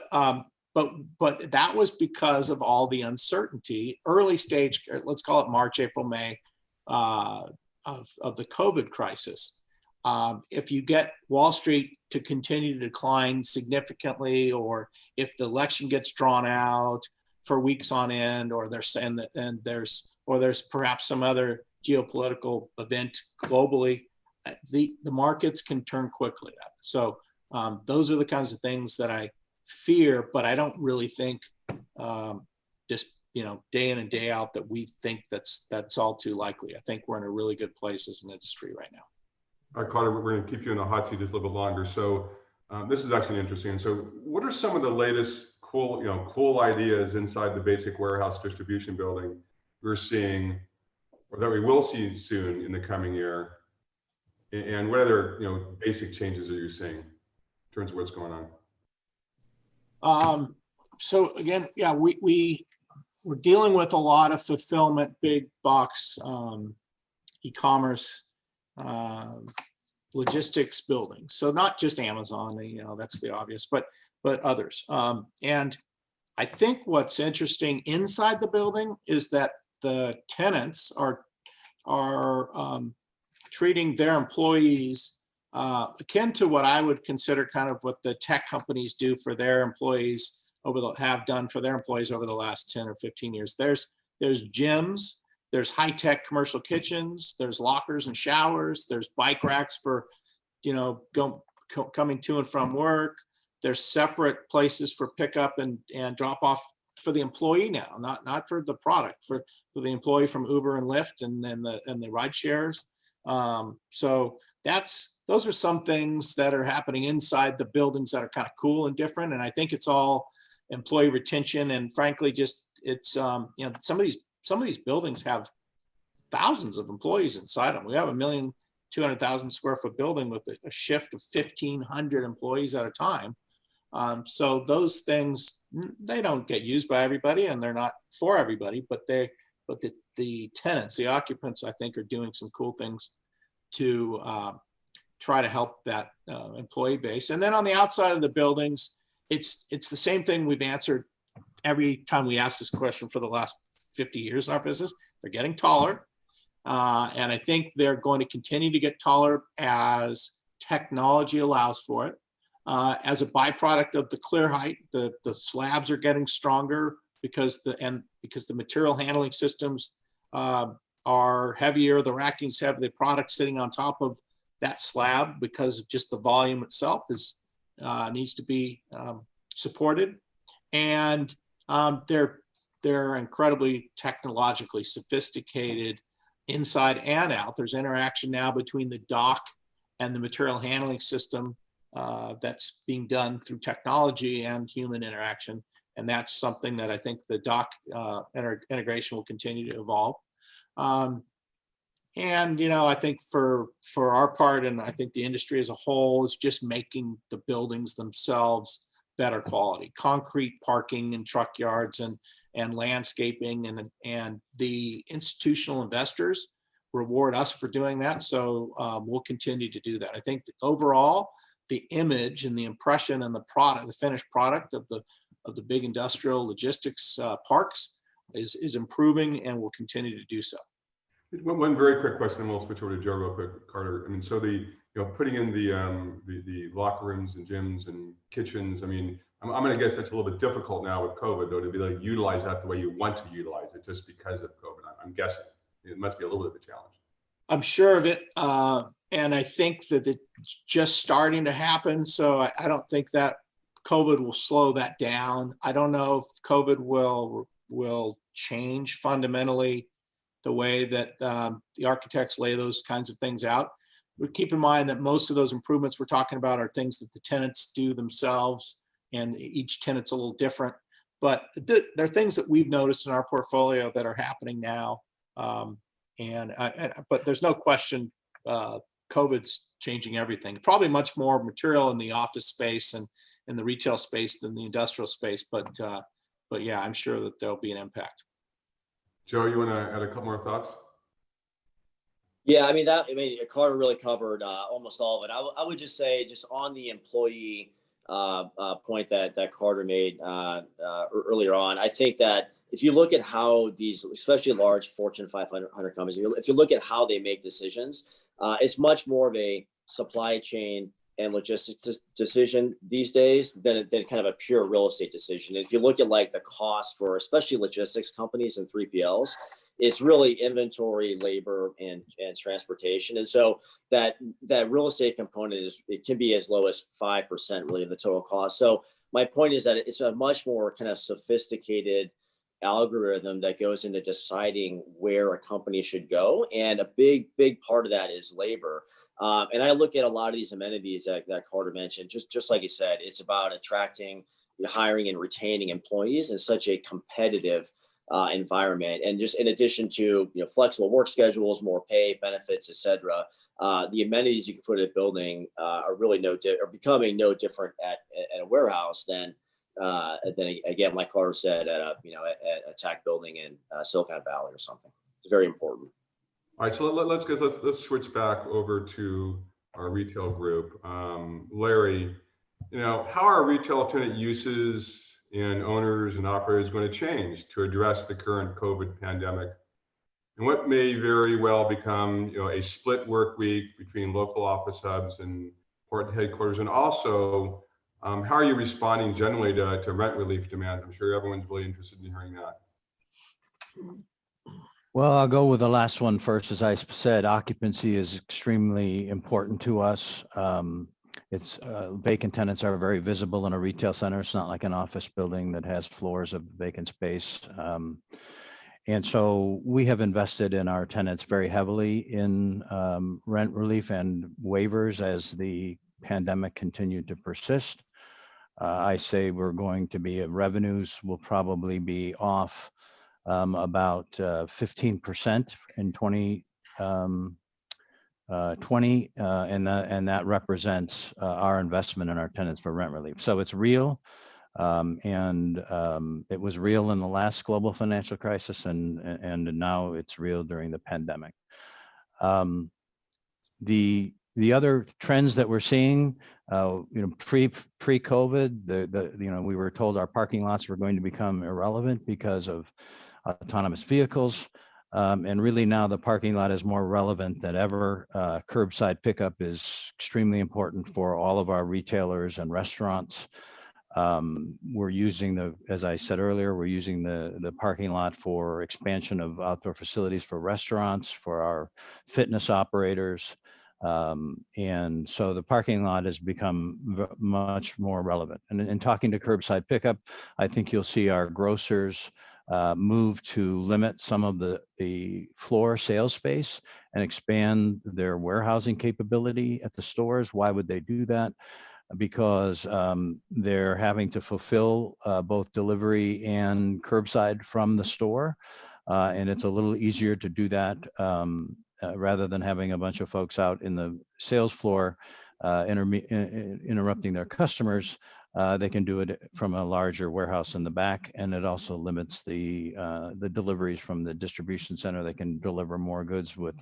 that was because of all the uncertainty, early stage, let's call it March, April, May of the COVID crisis. If you get Wall Street to continue to decline significantly, or if the election gets drawn out for weeks on end, or there's perhaps some other geopolitical event globally, the markets can turn quickly. So those are the kinds of things that I fear, but I don't really think just day in and day out that we think that's all too likely. I think we're in a really good place as an industry right now. All right, Carter, we're going to keep you in the hot seat just a little bit longer. So this is actually interesting. So what are some of the latest cool ideas inside the basic warehouse distribution building we're seeing, or that we will see soon in the coming year? And what other basic changes are you seeing in terms of what's going on? So again, yeah, we're dealing with a lot of fulfillment, big box, e-commerce, logistics buildings. So not just Amazon, that's the obvious, but others. And I think what's interesting inside the building is that the tenants are treating their employees akin to what I would consider kind of what the tech companies do for their employees have done for their employees over the last 10 or 15 years. There's gyms, there's high-tech commercial kitchens, there's lockers and showers, there's bike racks for, coming to and from work. There's separate places for pickup and drop off for the employee now, not for the product, for the employee from Uber and Lyft and the ride shares. So those are some things that are happening inside the buildings that are kind of cool and different. And I think it's all employee retention, and frankly, just it's you know, some of these buildings have thousands of employees inside them. We have 1,200,000 square foot building with a shift of 1,500 employees at a time. So those things, they don't get used by everybody, and they're not for everybody, but the tenants, the occupants, I think, are doing some cool things to try to help that employee base. And then on the outside of the buildings, it's the same thing we've answered every time we ask this question for the last 50 years in our business. They're getting taller. And I think they're going to continue to get taller as technology allows for it. As a byproduct of the clear height, the slabs are getting stronger because the material handling systems are heavier, the racking's heavy, the product sitting on top of that slab, because of just the volume itself needs to be supported. And they're incredibly technologically sophisticated inside and out. There's interaction now between the dock and the material handling system that's being done through technology and human interaction. And that's something that I think the dock integration will continue to evolve. And, you know, I think for our part, and I think the industry as a whole, is just making the buildings themselves better quality. Concrete parking and truck yards and landscaping, and the institutional investors reward us for doing that. So we'll continue to do that. I think that overall, the image and the impression and the product, the finished product of the big industrial logistics parks is improving and will continue to do so. One very quick question, and we'll switch over to Joe real quick, Carter. I mean, so putting in the locker rooms and gyms and kitchens. I mean, I'm going to guess that's a little bit difficult now with COVID, though, to be like utilize that the way you want to utilize it, just because of COVID. I'm guessing it must be a little bit of a challenge. I'm sure of it, and I think that it's just starting to happen. So I don't think that COVID will slow that down. I don't know if COVID will change fundamentally the way that the architects lay those kinds of things out. But keep in mind that most of those improvements we're talking about are things that the tenants do themselves, and each tenant's a little different. But there are things that we've noticed in our portfolio that are happening now. But there's no question COVID's changing everything. Probably much more material in the office space and in the retail space than the industrial space. But yeah, I'm sure that there'll be an impact. Joe, you want to add a couple more thoughts? Yeah, I mean, Carter really covered almost all of it. I would just say, just on the employee point that Carter made earlier on, I think that if you look at how these, especially large Fortune 500 companies, if you look at how they make decisions, it's much more of a supply chain and logistics decision these days than kind of a pure real estate decision. And if you look at like the cost for especially logistics companies and 3PLs, it's really inventory, labor, and transportation. And so that real estate component it can be as low as 5% really of the total cost. So my point is that it's a much more kind of sophisticated algorithm that goes into deciding where a company should go. And a big part of that is labor. And I look at a lot of these amenities that Carter mentioned, just like you said, it's about attracting, hiring and retaining employees in such a competitive environment. And just in addition to flexible work schedules, more pay, benefits, et cetera, the amenities you can put in a building are really are becoming no different at a warehouse than again, like Carter said, at a tech building in Silicon Valley or something. It's very important. All right, so let's switch back over to our retail group. Larry, how are retail tenant uses and owners and operators going to change to address the current COVID pandemic? And what may very well become a split work week between local office hubs and port headquarters? And also, how are you responding generally to rent relief demands? I'm sure everyone's really interested in hearing that. Well, I'll go with the last one first. As I said, occupancy is extremely important to us. It's vacant tenants are very visible in a retail center. It's not like an office building that has floors of vacant space. And so we have invested in our tenants very heavily in rent relief and waivers as the pandemic continued to persist. I say we're going to be, revenues will probably be off about 15% in 2020, and that represents our investment in our tenants for rent relief. So it's real, and it was real in the last global financial crisis, and now it's real during the pandemic. The other trends that we're seeing, pre-COVID, we were told our parking lots were going to become irrelevant because of autonomous vehicles. And really now the parking lot is more relevant than ever. Curbside pickup is extremely important for all of our retailers and restaurants. We're using as I said earlier, we're using the parking lot for expansion of outdoor facilities for restaurants, for our fitness operators. And so the parking lot has become much more relevant. And in talking to curbside pickup, I think you'll see our grocers move to limit some of the floor sales space and expand their warehousing capability at the stores. Why would they do that? Because they're having to fulfill both delivery and curbside from the store. And it's a little easier to do that rather than having a bunch of folks out in the sales floor interrupting their customers. They can do it from a larger warehouse in the back, and it also limits the deliveries from the distribution center. They can deliver more goods with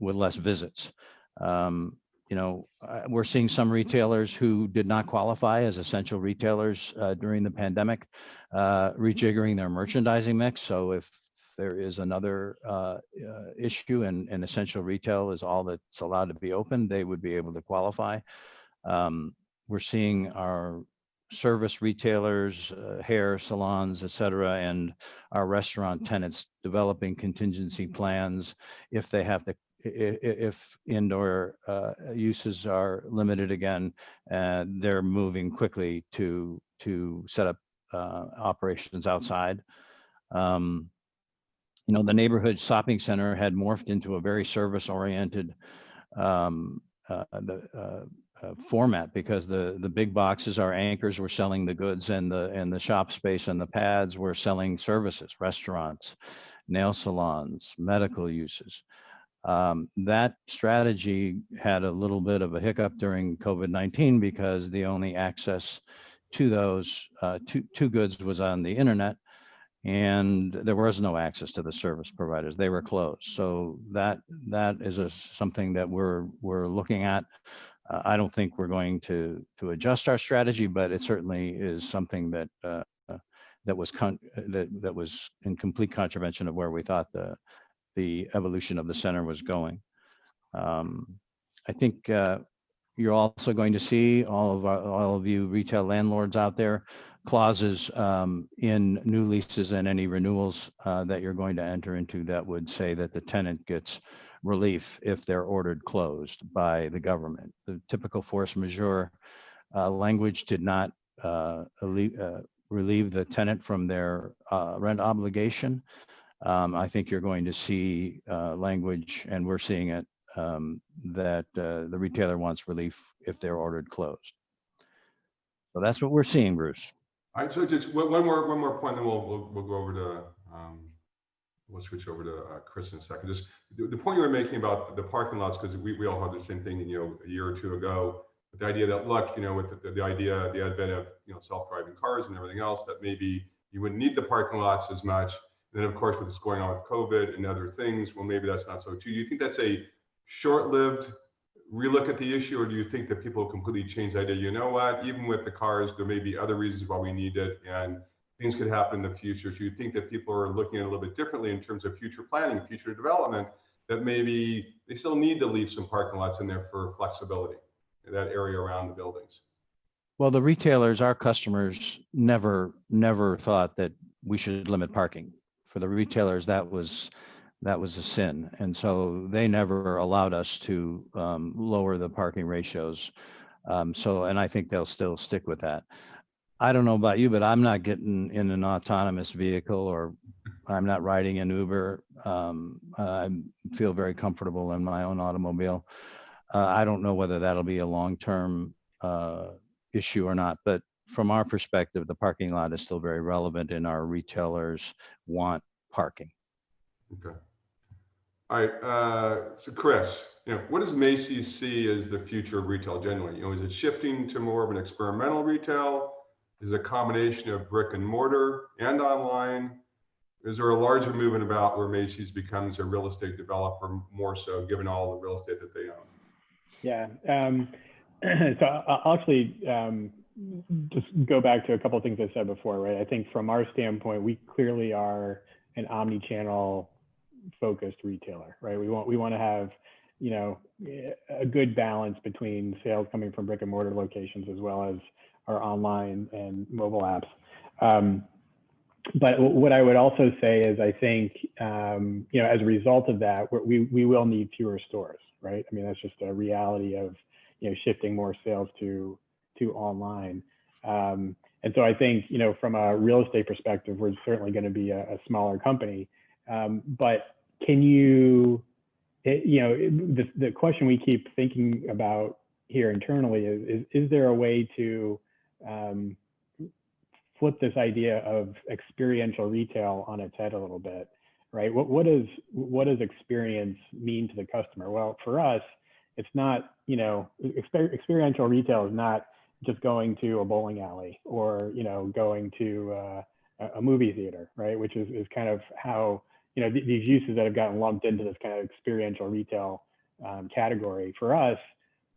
less visits. We're seeing some retailers who did not qualify as essential retailers during the pandemic rejiggering their merchandising mix. So if there is another issue and essential retail is all that's allowed to be open, they would be able to qualify. We're seeing our service retailers, hair salons, et cetera, and our restaurant tenants developing contingency plans if they have to, if indoor uses are limited again, and they're moving quickly to set up operations outside. The neighborhood shopping center had morphed into a very service-oriented format because the big boxes, our anchors, were selling the goods, and the shop space and the pads were selling services, restaurants, nail salons, medical uses. That strategy had a little bit of a hiccup during COVID-19 because the only access to those two goods was on the internet, and there was no access to the service providers. They were closed. So that is something that we're looking at. I don't think we're going to adjust our strategy, but it certainly is something that was in complete contravention of where we thought the evolution of the center was going. I think you're also going to see all of you retail landlords out there, clauses in new leases and any renewals that you're going to enter into that would say that the tenant gets relief if they're ordered closed by the government. The typical force majeure language did not relieve the tenant from their rent obligation. I think you're going to see language, and we're seeing it, that the retailer wants relief if they're ordered closed. So that's what we're seeing, Bruce. All right, so just one more point, then we'll go over to we'll switch over to Chris in a second. Just the point you were making about the parking lots, because we all had the same thing, a year or two ago, with the idea that, look, with the advent of self-driving cars and everything else, that maybe you wouldn't need the parking lots as much. And then, of course, with what's going on with COVID and other things, well, maybe that's not so too. Do you think that's a short-lived relook at the issue, or do you think that people completely change the idea? You know what? Even with the cars, there may be other reasons why we need it, and things could happen in the future. So you think that people are looking at it a little bit differently in terms of future planning, future development, that maybe they still need to leave some parking lots in there for flexibility in that area around the buildings? Well, the retailers, our customers, never thought that we should limit parking. For the retailers, that was a sin. And so they never allowed us to lower the parking ratios. And I think they'll still stick with that. I don't know about you, but I'm not getting in an autonomous vehicle, or I'm not riding an Uber. I feel very comfortable in my own automobile. I don't know whether that'll be a long-term issue or not, but from our perspective, the parking lot is still very relevant and our retailers want parking. Okay. All right. So Chris, what does Macy's see as the future of retail generally? Is it shifting to more of an experimental retail? Is it a combination of brick and mortar and online? Is there a larger movement about where Macy's becomes a real estate developer more so, given all the real estate that they own? Yeah. So I'll actually just go back to a couple of things I said before, right? I think from our standpoint, we clearly are an omni-channel focused retailer, right? We want to have, a good balance between sales coming from brick and mortar locations as well as our online and mobile apps. But what I would also say is I think, as a result of that, we will need fewer stores, right? I mean, that's just a reality of, shifting more sales to online. And so I think, from a real estate perspective, we're certainly going to be a smaller company. But can you, the question we keep thinking about here internally is there a way to flip this idea of experiential retail on its head a little bit, right? What does experience mean to the customer? Well, for us, it's not, experiential retail is not just going to a bowling alley or, going to a movie theater, right? Which is kind of how, these uses that have gotten lumped into this kind of experiential retail category. For us,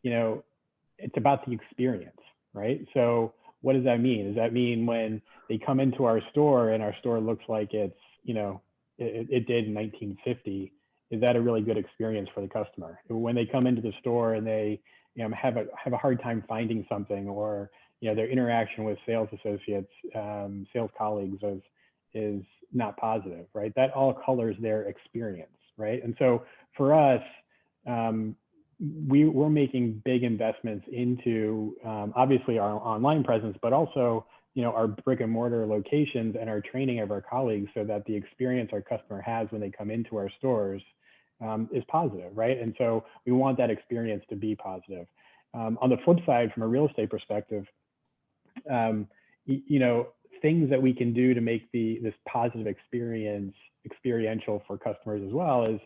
it's about the experience, right? So what does that mean? Does that mean when they come into our store and our store looks like it's, it did in 1950, is that a really good experience for the customer? When they come into the store and they have a hard time finding something, or their interaction with sales associates, sales colleagues is not positive, right? That all colors their experience, right? And so for us, we're making big investments into obviously our online presence, but also our brick and mortar locations and our training of our colleagues so that the experience our customer has when they come into our stores is positive, right? And so we want that experience to be positive. On the flip side, from a real estate perspective, things that we can do to make this positive experience experiential for customers as well is,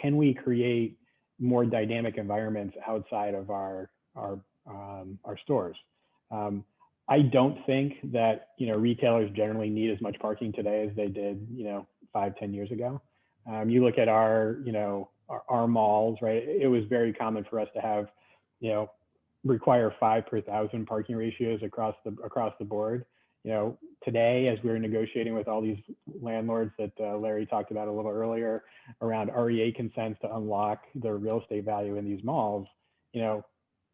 can we create more dynamic environments outside of our stores? I don't think that retailers generally need as much parking today as they did 5-10 years ago. You look at our malls, right? It was very common for us to have require 5 per 1,000 parking ratios across the board. Today, as we're negotiating with all these landlords that Larry talked about a little earlier around REA consents to unlock the real estate value in these malls,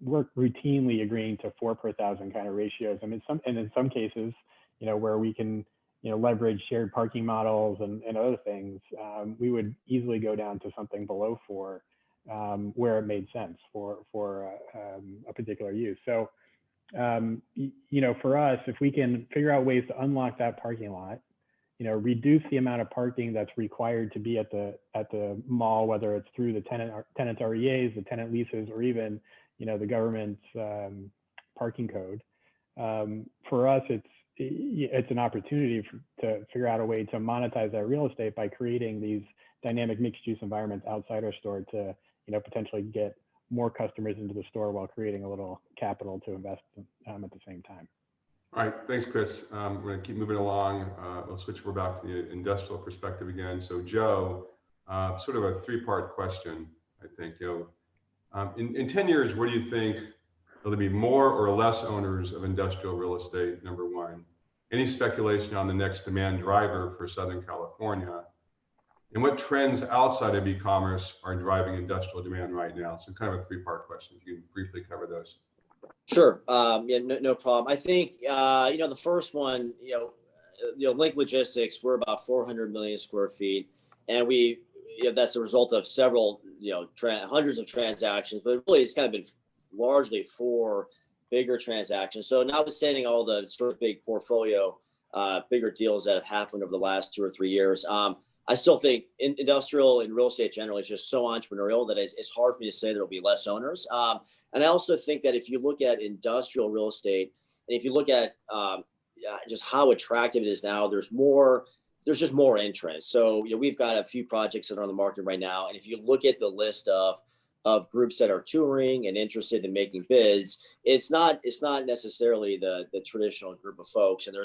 we're routinely agreeing to 4 per 1,000 kind of ratios. I mean, in some cases, where we can, leverage shared parking models and other things, we would easily go down to something below 4, where it made sense for a particular use. So, for us, if we can figure out ways to unlock that parking lot, reduce the amount of parking that's required to be at the mall, whether it's through the tenant REAs, the tenant leases, or even, the government's parking code. For us, it's an opportunity to figure out a way to monetize that real estate by creating these dynamic mixed-use environments outside our store to, potentially get more customers into the store while creating a little capital to invest at the same time. All right, thanks, Chris. We're going to keep moving along. We'll switch back to the industrial perspective again. So, Joe, sort of a 3-part question, I think. In 10 years, where do you think will there be more or less owners of industrial real estate? Number one. Any speculation on the next demand driver for Southern California? And what trends outside of e-commerce are driving industrial demand right now? So kind of a 3-part question. If you can briefly cover those. Sure. Yeah, no problem. I think, the first one, Link Logistics, we're about 400 million square feet. And that's a result of several, hundreds of transactions, but really it's kind of been largely 4 bigger transactions. So notwithstanding all the sort of big portfolio, bigger deals that have happened over the last 2 or 3 years, I still think industrial and real estate generally is just so entrepreneurial that it's hard for me to say there will be less owners. And I also think that if you look at industrial real estate, and if you look at just how attractive it is now, there's just more interest. So, we've got a few projects that are on the market right now. And if you look at the list of groups that are touring and interested in making bids, it's not necessarily the traditional group of folks. And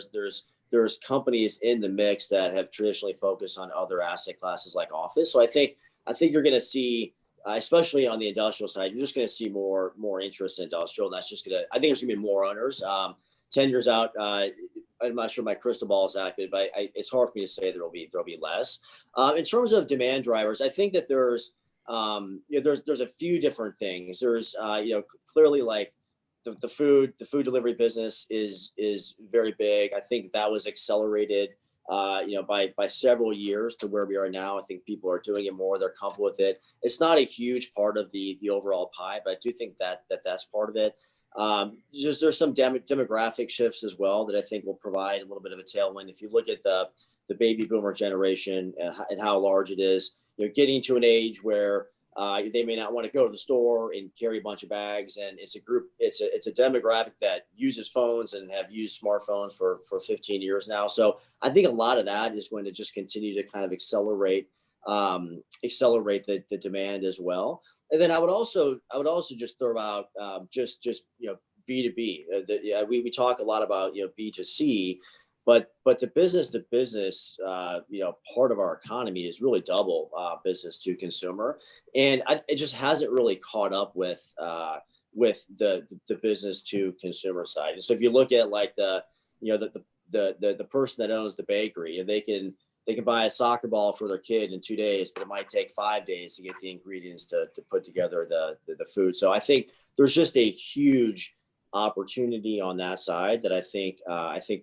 there's companies in the mix that have traditionally focused on other asset classes like office. So I think you're going to see, especially on the industrial side, you're just going to see more interest in industrial. And that's just I think there's going to be more owners. 10 years out, I'm not sure my crystal ball is accurate, but it's hard for me to say there'll be less. In terms of demand drivers, I think that there's a few different things. There's clearly like the food delivery business is very big. I think that was accelerated by several years to where we are now. I think people are doing it more. They're comfortable with it. It's not a huge part of the overall pie, but I do think that's part of it. There's some demographic shifts as well that I think will provide a little bit of a tailwind. If you look at the baby boomer generation and how large it is, getting to an age where they may not want to go to the store and carry a bunch of bags, and it's a demographic that uses phones and have used smartphones for 15 years now. So I think a lot of that is going to just continue to kind of accelerate the demand as well. And then I would also just throw out just B2B. We talk a lot about B2C, but the business to business part of our economy is really double business to consumer, and it just hasn't really caught up with the business to consumer side. And so if you look at like the person that owns the bakery, and they can buy a soccer ball for their kid in 2 days, but it might take 5 days to get the ingredients to put together the food. So I think there's just a huge opportunity on that side that I think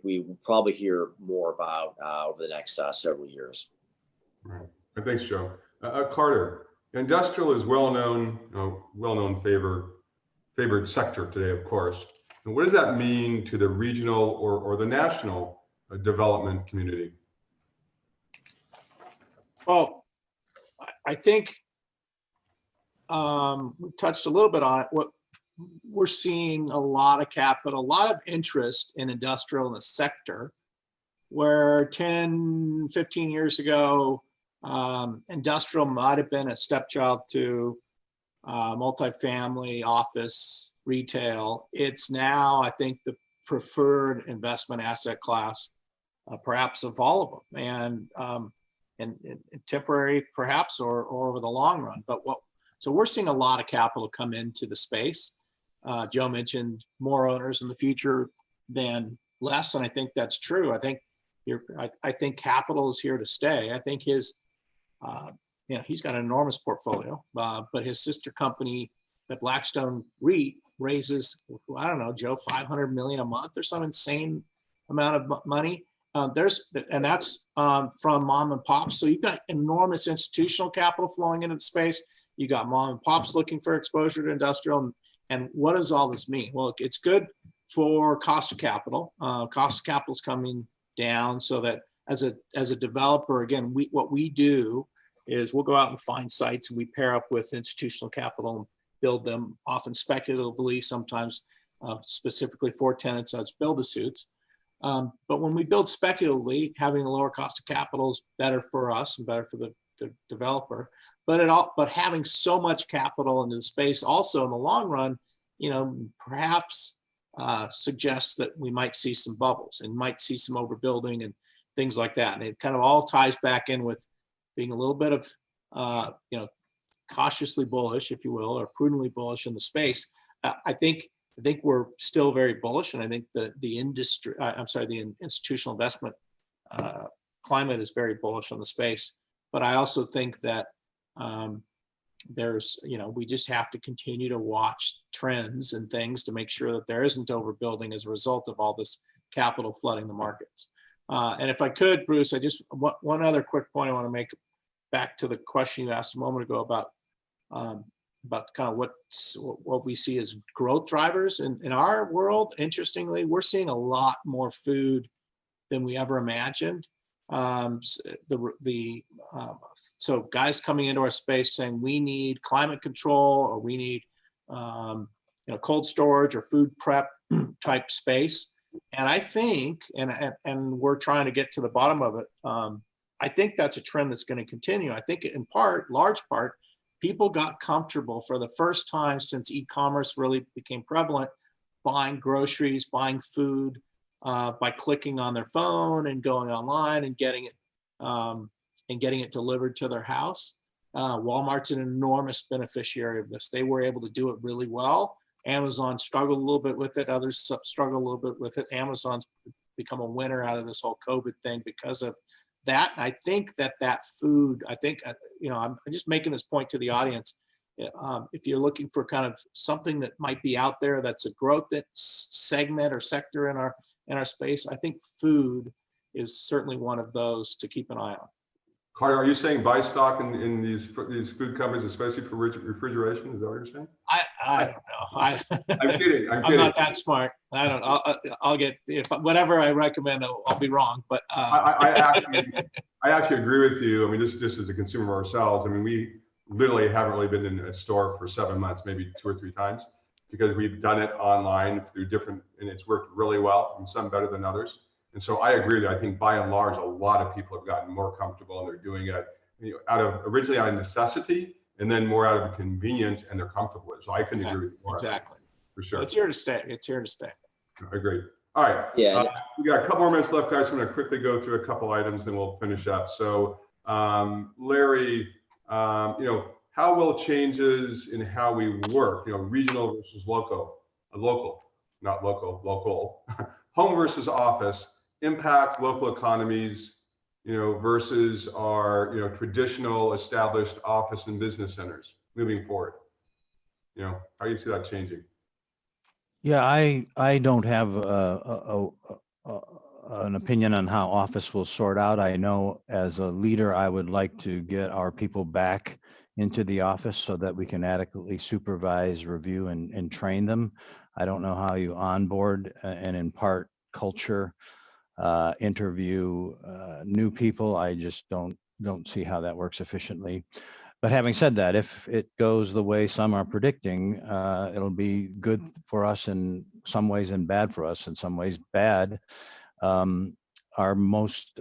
we will probably hear more about over the next several years. Right. Thanks, Joe. Carter, industrial is well-known favored sector today, of course. And what does that mean to the regional or the national development community? Well, I think we touched a little bit on it. What we're seeing a lot of capital, a lot of interest in industrial in the sector, where 10, 15 years ago, industrial might have been a stepchild to multifamily, office, retail. It's now, I think, the preferred investment asset class, perhaps of all of them, and temporary perhaps, or over the long run. So we're seeing a lot of capital come into the space. Joe mentioned more owners in the future than less, and I think that's true. I think capital is here to stay. I think he's got an enormous portfolio, but his sister company, the Blackstone REIT, raises, I don't know, Joe, $500 million a month or some insane amount of money. And that's from mom and pops. So you've got enormous institutional capital flowing into the space. You got mom and pops looking for exposure to industrial. And what does all this mean? Well, it's good for cost of capital. Cost of capital is coming down, so that as a developer, again, what we do is we'll go out and find sites, and we pair up with institutional capital and build them, often speculatively, sometimes specifically for tenants as build-to-suits. But when we build speculatively, having a lower cost of capital is better for us and better for the developer. But having so much capital into the space also in the long run, perhaps suggests that we might see some bubbles and might see some overbuilding and things like that. And it kind of all ties back in with being a little bit of, cautiously bullish, if you will, or prudently bullish in the space. I think we're still very bullish, and I think the institutional investment climate is very bullish on the space. But I also think that we just have to continue to watch trends and things to make sure that there isn't overbuilding as a result of all this capital flooding the markets. And if I could, Bruce, one other quick point I want to make back to the question you asked a moment ago about kind of what we see as growth drivers in our world. Interestingly, we're seeing a lot more food than we ever imagined. So guys coming into our space saying we need climate control, or we need cold storage or food prep type space. And I think, and we're trying to get to the bottom of it. I think that's a trend that's going to continue. I think in part, large part, people got comfortable for the first time since e-commerce really became prevalent, buying groceries, buying food by clicking on their phone and going online and getting it delivered to their house. Walmart's an enormous beneficiary of this. They were able to do it really well. Amazon struggled a little bit with it. Others struggle a little bit with it. Amazon's become a winner out of this whole COVID thing because of that. I think that food, I'm just making this point to the audience. If you're looking for kind of something that might be out there that's a growth segment or sector in our space, I think food is certainly one of those to keep an eye on. Carter, are you saying buy stock in these food companies, especially for refrigeration? Is that what you're saying? I don't know. I'm kidding. I'm not that smart. I don't know. I'll get, if whatever I recommend, I'll be wrong. But I actually agree with you. I mean, just as a consumer ourselves, I mean, we literally haven't really been in a store for 7 months, maybe 2 or 3 times, because we've done it online through different, and it's worked really well, and some better than others. And so I agree that I think by and large, a lot of people have gotten more comfortable, and they're doing it originally out of necessity, and then more out of convenience, and they're comfortable with it. So I couldn't agree with you more. Exactly. For sure. So it's here to stay. It's here to stay. I agree. All right. Yeah. We got a couple more minutes left, guys. I'm going to quickly go through a couple items, then we'll finish up. So, Larry, how will changes in how we work, regional versus local, home versus office, impact local economies, versus our, traditional established office and business centers moving forward? How do you see that changing? Yeah, I don't have an opinion on how office will sort out. I know as a leader, I would like to get our people back into the office so that we can adequately supervise, review, and train them. I don't know how you onboard and impart culture, interview new people. I just don't see how that works efficiently. But having said that, if it goes the way some are predicting, it'll be good for us in some ways and bad for us in some ways. Bad. Our most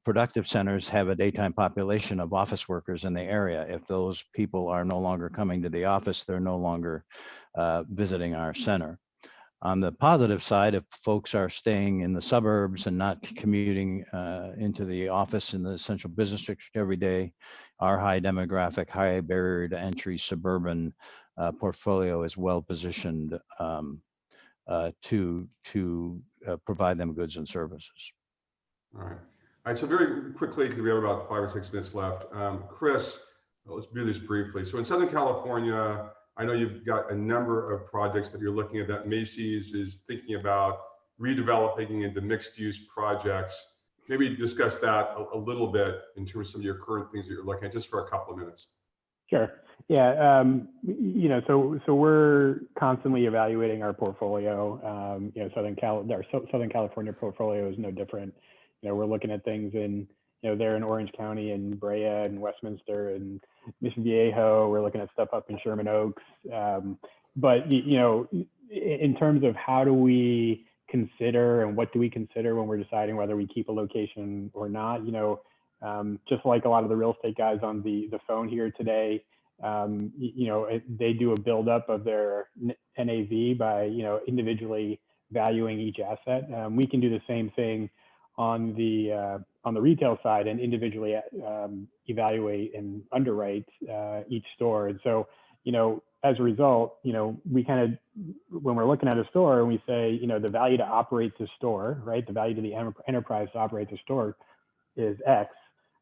productive centers have a daytime population of office workers in the area. If those people are no longer coming to the office, they're no longer visiting our center. On the positive side, if folks are staying in the suburbs and not commuting into the office in the central business district every day, our high demographic, high barrier to entry suburban portfolio is well positioned to provide them goods and services. All right. So very quickly, because we have about 5 or 6 minutes left. Chris, let's do this briefly. So in Southern California, I know you've got a number of projects that you're looking at that Macy's is thinking about redeveloping into mixed use projects. Maybe discuss that a little bit in terms of some of your current things that you're looking at, just for a couple of minutes. Sure. Yeah. So we're constantly evaluating our portfolio. Southern California portfolio is no different. We're looking at things in, there in Orange County and Brea and Westminster and Mission Viejo. We're looking at stuff up in Sherman Oaks. But, in terms of how do we consider and what do we consider when we're deciding whether we keep a location or not, just like a lot of the real estate guys on the phone here today, they do a buildup of their NAV by, individually valuing each asset. We can do the same thing on the retail side and individually evaluate and underwrite each store. And so, as a result, we kind of, when we're looking at a store and we say, the value to operate the store, right? The value to the enterprise to operate the store is X,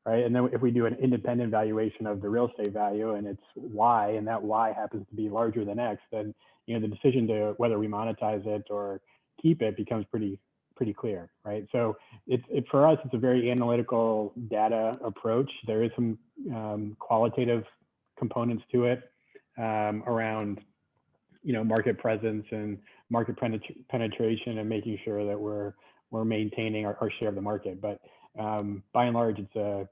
right? And then if we do an independent valuation of the real estate value and it's Y, and that Y happens to be larger than X, then, the decision to whether we monetize it or keep it becomes pretty clear, right? So for us, it's a very analytical data approach. There is some qualitative components to it around, market presence and market penetration and making sure that we're maintaining our share of the market. But by and large, it's a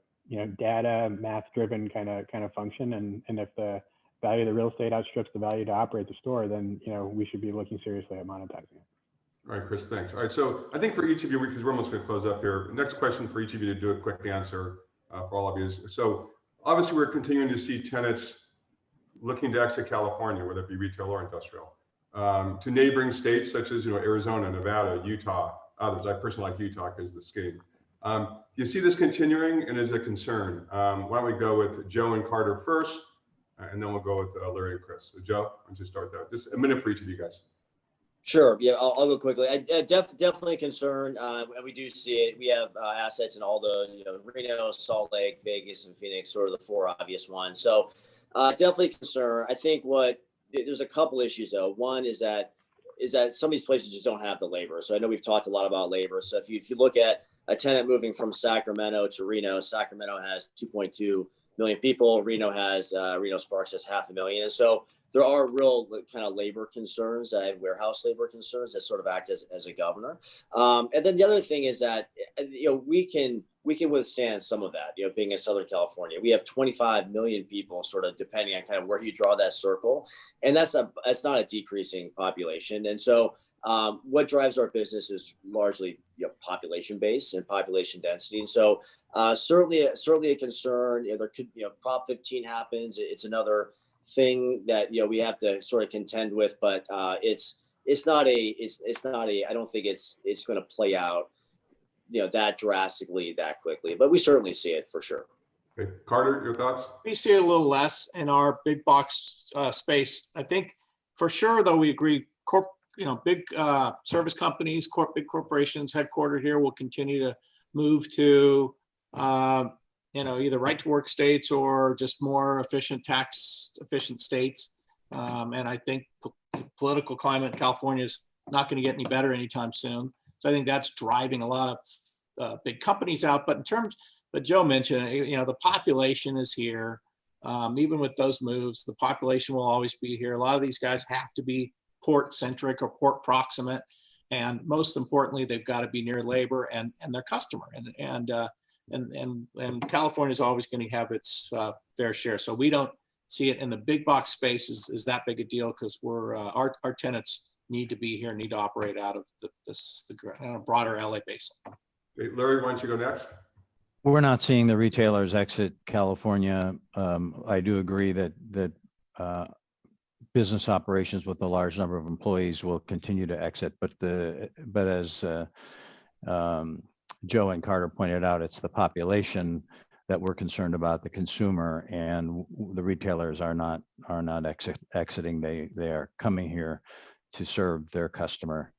data math-driven kind of function, and if the value of the real estate outstrips the value to operate the store, then we should be looking seriously at monetizing it. All right, Chris, thanks. All right, so I think for each of you, because we're almost going to close up here, next question for each of you to do a quick answer for all of you is, so obviously we're continuing to see tenants looking to exit California, whether it be retail or industrial, to neighboring states such as Arizona, Nevada, Utah, others. I personally like Utah because of the skiing. Do you see this continuing, and is it a concern? Why don't we go with Joe and Carter first, and then we'll go with Larry and Chris. So Joe, why don't you start that? Just a minute for each of you guys. Sure. Yeah, I'll go quickly. Definitely concerned. And we do see it. We have assets in all the, Reno, Salt Lake, Vegas, and Phoenix, sort of the four obvious ones. So definitely concerned. I think there's a couple issues though. One is that some of these places just don't have the labor. So I know we've talked a lot about labor. So if you look at a tenant moving from Sacramento to Reno, Sacramento has 2.2 million people. Reno Sparks has 500,000. And so there are real kind of labor concerns, warehouse labor concerns that sort of act as a governor. And then the other thing is that, we can withstand some of that, being in Southern California. We have 25 million people, sort of depending on kind of where you draw that circle. And that's not a decreasing population. And so what drives our business is largely population base and population density. And so certainly a concern. There could, Prop 15 happens. It's another thing that we have to sort of contend with, but it's not a I don't think it's going to play out that drastically that quickly, but we certainly see it for sure. Okay. Carter, your thoughts? We see it a little less in our big box space. I think for sure though, we agree big service companies, big corporations headquartered here will continue to move to either right to work states or just more tax efficient states. And I think the political climate in California is not going to get any better anytime soon. So I think that's driving a lot of big companies out. But Joe mentioned, the population is here. Even with those moves, the population will always be here. A lot of these guys have to be port centric or port proximate. And most importantly, they've got to be near labor and their customer. And California is always going to have its fair share. So we don't see it in the big box space is that big a deal, because our tenants need to be here, need to operate out of the broader LA basin. Okay, Larry, why don't you go next? We're not seeing the retailers exit California. I do agree that business operations with a large number of employees will continue to exit, but as Joe and Carter pointed out, it's the population that we're concerned about, the consumer, and the retailers are not exiting. They are coming here to serve their customer.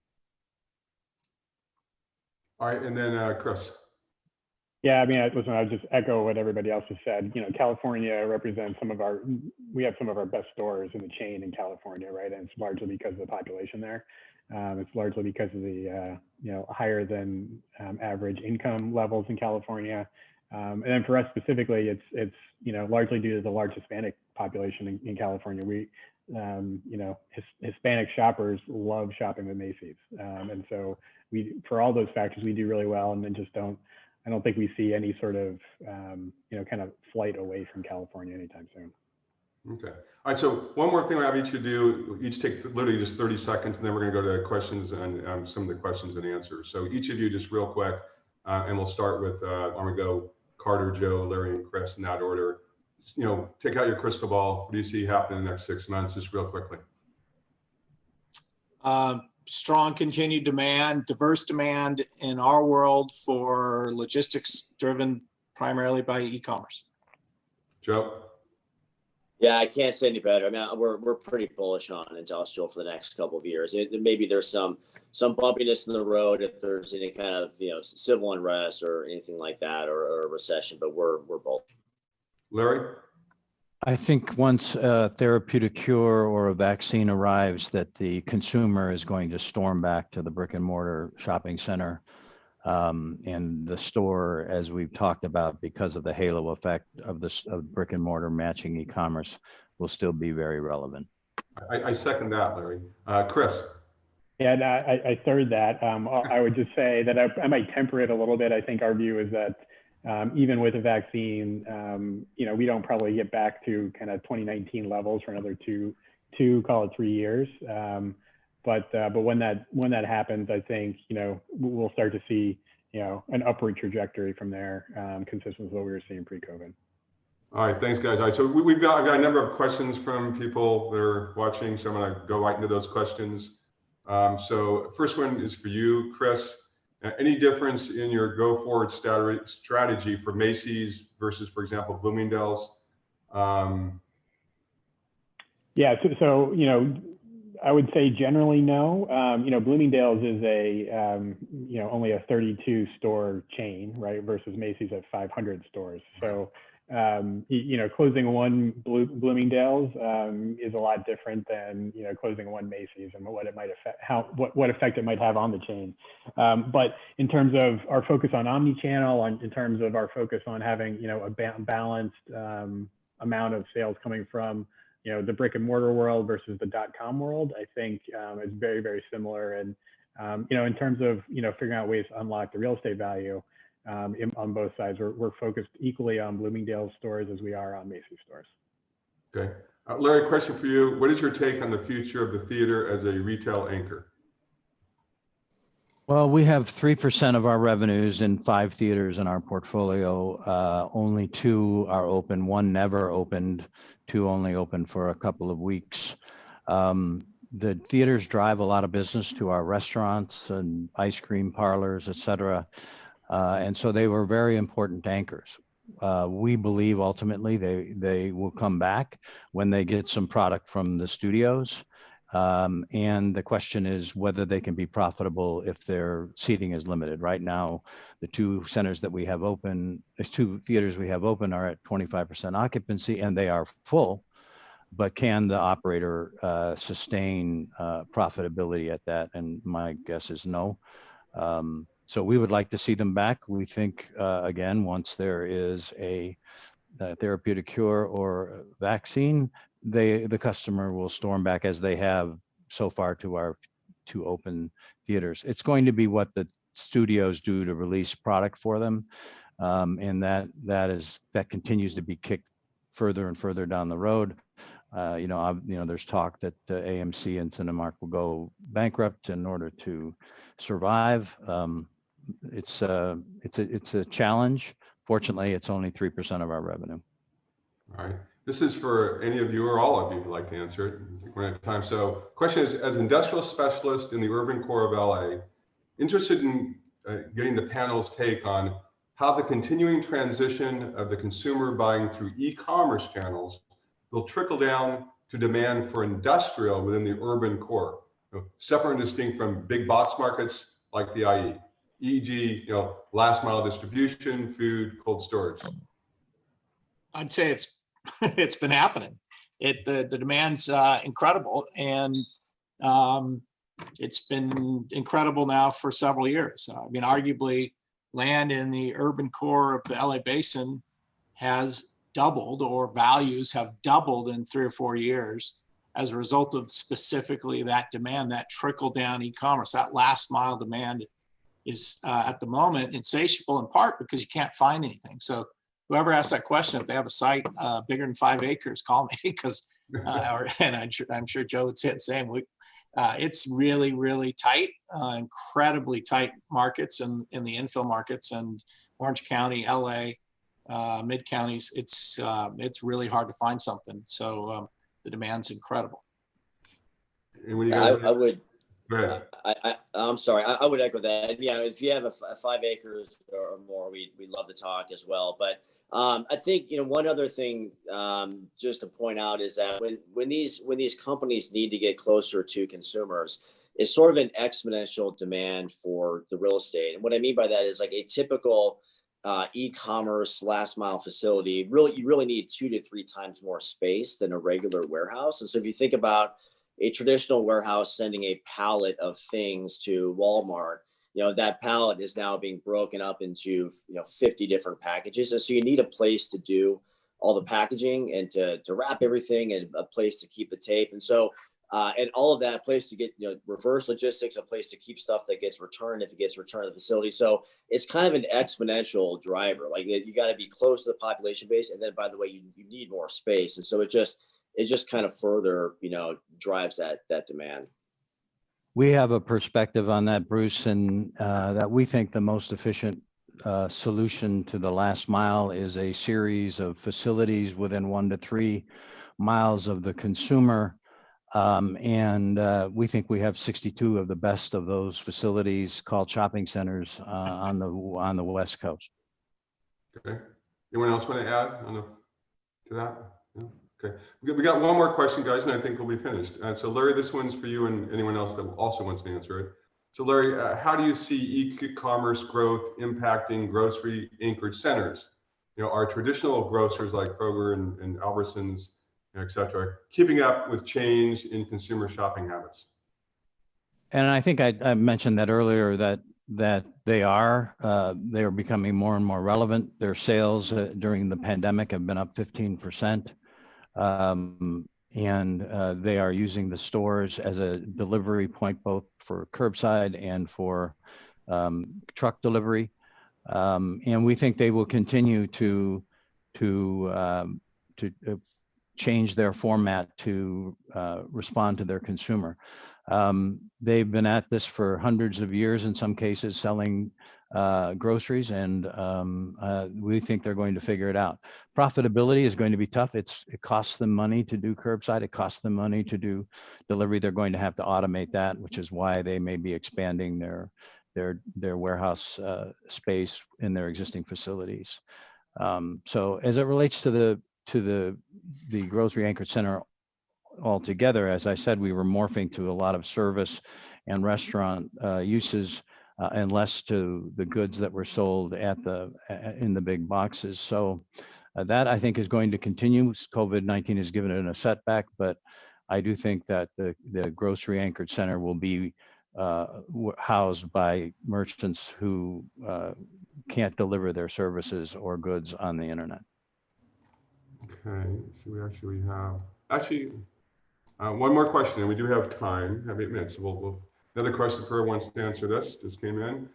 All right, and then Chris. Yeah, I mean, listen, I'll just echo what everybody else has said. California represents we have some of our best stores in the chain in California, right? And it's largely because of the population there. It's largely because of the, higher than average income levels in California. And then for us specifically, it's largely due to the large Hispanic population in California. We, Hispanic shoppers love shopping with Macy's. And so for all those factors, we do really well, and then I don't think we see any sort of, kind of flight away from California anytime soon. Okay. All right. So one more thing I have each of you do, each take literally just 30 seconds, and then we're going to go to questions and some of the questions and answers. So each of you just real quick, and we'll start with, I'm going to go Carter, Joe, Larry, and Chris in that order. Take out your crystal ball. What do you see happening in the next 6 months, just real quickly? Strong continued demand, diverse demand in our world for logistics driven primarily by e-commerce. Joe? Yeah, I can't say any better. I mean, we're pretty bullish on industrial for the next couple of years. Maybe there's some bumpiness in the road if there's any kind of civil unrest or anything like that, or a recession, but we're bullish. Larry? I think once a therapeutic cure or a vaccine arrives, that the consumer is going to storm back to the brick and mortar shopping center, and the store, as we've talked about, because of the halo effect of brick and mortar matching e-commerce, will still be very relevant. I second that, Larry. Chris? Yeah, and I third that. I would just say that I might temper it a little bit. I think our view is that even with a vaccine, we don't probably get back to kind of 2019 levels for another call it 3 years. But when that happens, I think we'll start to see an upward trajectory from there, consistent with what we were seeing pre-COVID. All right, thanks, guys. All right, so I've got a number of questions from people that are watching, so I'm going to go right into those questions. So first one is for you, Chris. Any difference in your go-forward strategy for Macy's versus, for example, Bloomingdale's? Yeah, so I would say generally no. Bloomingdale's is only a 32 store chain, right? Versus Macy's at 500 stores. So, closing one Bloomingdale's is a lot different than, closing one Macy's and what it might affect, what effect it might have on the chain. But in terms of our focus on omni-channel, in terms of our focus on having, a balanced amount of sales coming from the brick and mortar world versus the .com world, I think is very, very similar. And, in terms of, figuring out ways to unlock the real estate value on both sides, we're focused equally on Bloomingdale's stores as we are on Macy's stores. Okay. Larry, question for you. What is your take on the future of the theater as a retail anchor? Well, we have 3% of our revenues in 5 theaters in our portfolio. Only 2 are open. 1 never opened. 2 only opened for a couple of weeks. The theaters drive a lot of business to our restaurants and ice cream parlors, et cetera. And so they were very important anchors. We believe ultimately they will come back when they get some product from the studios. And the question is whether they can be profitable if their seating is limited. Right now, the 2 centers that we have open, the 2 theaters we have open are at 25% occupancy and they are full, but can the operator sustain profitability at that? And my guess is no. So we would like to see them back. We think, again, once there is a therapeutic cure or vaccine, the customer will storm back as they have so far to our 2 open theaters. It's going to be what the studios do to release product for them, and that continues to be kicked further and further down the road. There's talk that AMC and Cinemark will go bankrupt in order to survive. It's a challenge. Fortunately, it's only 3% of our revenue. All right. This is for any of you or all of you who'd like to answer it. We're out of time. So question is, as industrial specialist in the urban core of LA, interested in getting the panel's take on how the continuing transition of the consumer buying through e-commerce channels will trickle down to demand for industrial within the urban core, separate and distinct from big box markets like the IE, e.g., last mile distribution, food, cold storage. I'd say it's been happening. The demand's incredible, and it's been incredible now for several years. I mean, arguably, land in the urban core of the LA basin has doubled, or values have doubled in 3 or 4 years as a result of specifically that demand, that trickle down e-commerce. That last mile demand is at the moment insatiable, in part because you can't find anything. So whoever asked that question, if they have a site bigger than 5 acres, call me, because and I'm sure Joe would say the same. It's really, really tight, incredibly tight markets in the infill markets, and Orange County, LA, mid counties. It's really hard to find something. So the demand's incredible. I would. Go ahead. I'm sorry. I would echo that. Yeah, if you have a 5 acres or more, we'd love to talk as well. But I think one other thing just to point out is that when these companies need to get closer to consumers, it's sort of an exponential demand for the real estate. And what I mean by that is, like, a typical e-commerce last mile facility, you really need 2 to 3 times more space than a regular warehouse. And so if you think about a traditional warehouse sending a pallet of things to Walmart, that pallet is now being broken up into 50 different packages. And so you need a place to do all the packaging and to wrap everything, and a place to keep the tape. And so And all of that, a place to get, reverse logistics, a place to keep stuff that gets returned if it gets returned to the facility. So it's kind of an exponential driver. Like you got to be close to the population base, and then by the way, you need more space, and so it just kind of further drives that demand. We have a perspective on that, Bruce, and that we think the most efficient solution to the last mile is a series of facilities within 1 to 3 miles of the consumer. We think we have 62 of the best of those facilities called shopping centers on the West Coast. Okay. Anyone else want to add to that? No? Okay. We got one more question, guys, and I think we'll be finished. So Larry, this one's for you and anyone else that also wants to answer it. So Larry, how do you see e-commerce growth impacting grocery anchored centers? Are traditional grocers like Kroger and Albertsons, et cetera, keeping up with change in consumer shopping habits? And I think I mentioned that earlier, that they are becoming more and more relevant. Their sales during the pandemic have been up 15%. They are using the stores as a delivery point, both for curbside and for truck delivery. And we think they will continue to change their format to respond to their consumer. They've been at this for hundreds of years, in some cases, selling groceries, and we think they're going to figure it out. Profitability is going to be tough. It costs them money to do curbside. It costs them money to do delivery. They're going to have to automate that, which is why they may be expanding their warehouse space in their existing facilities. So as it relates to the grocery anchored center altogether, as I said, we were morphing to a lot of service and restaurant uses and less to the goods that were sold in the big boxes. So that I think is going to continue. COVID-19 has given it a setback, but I do think that the grocery anchored center will be housed by merchants who can't deliver their services or goods on the internet. Okay, so we have one more question, and we do have time. Have 8 minutes. So another question for whoever wants to answer this just came in.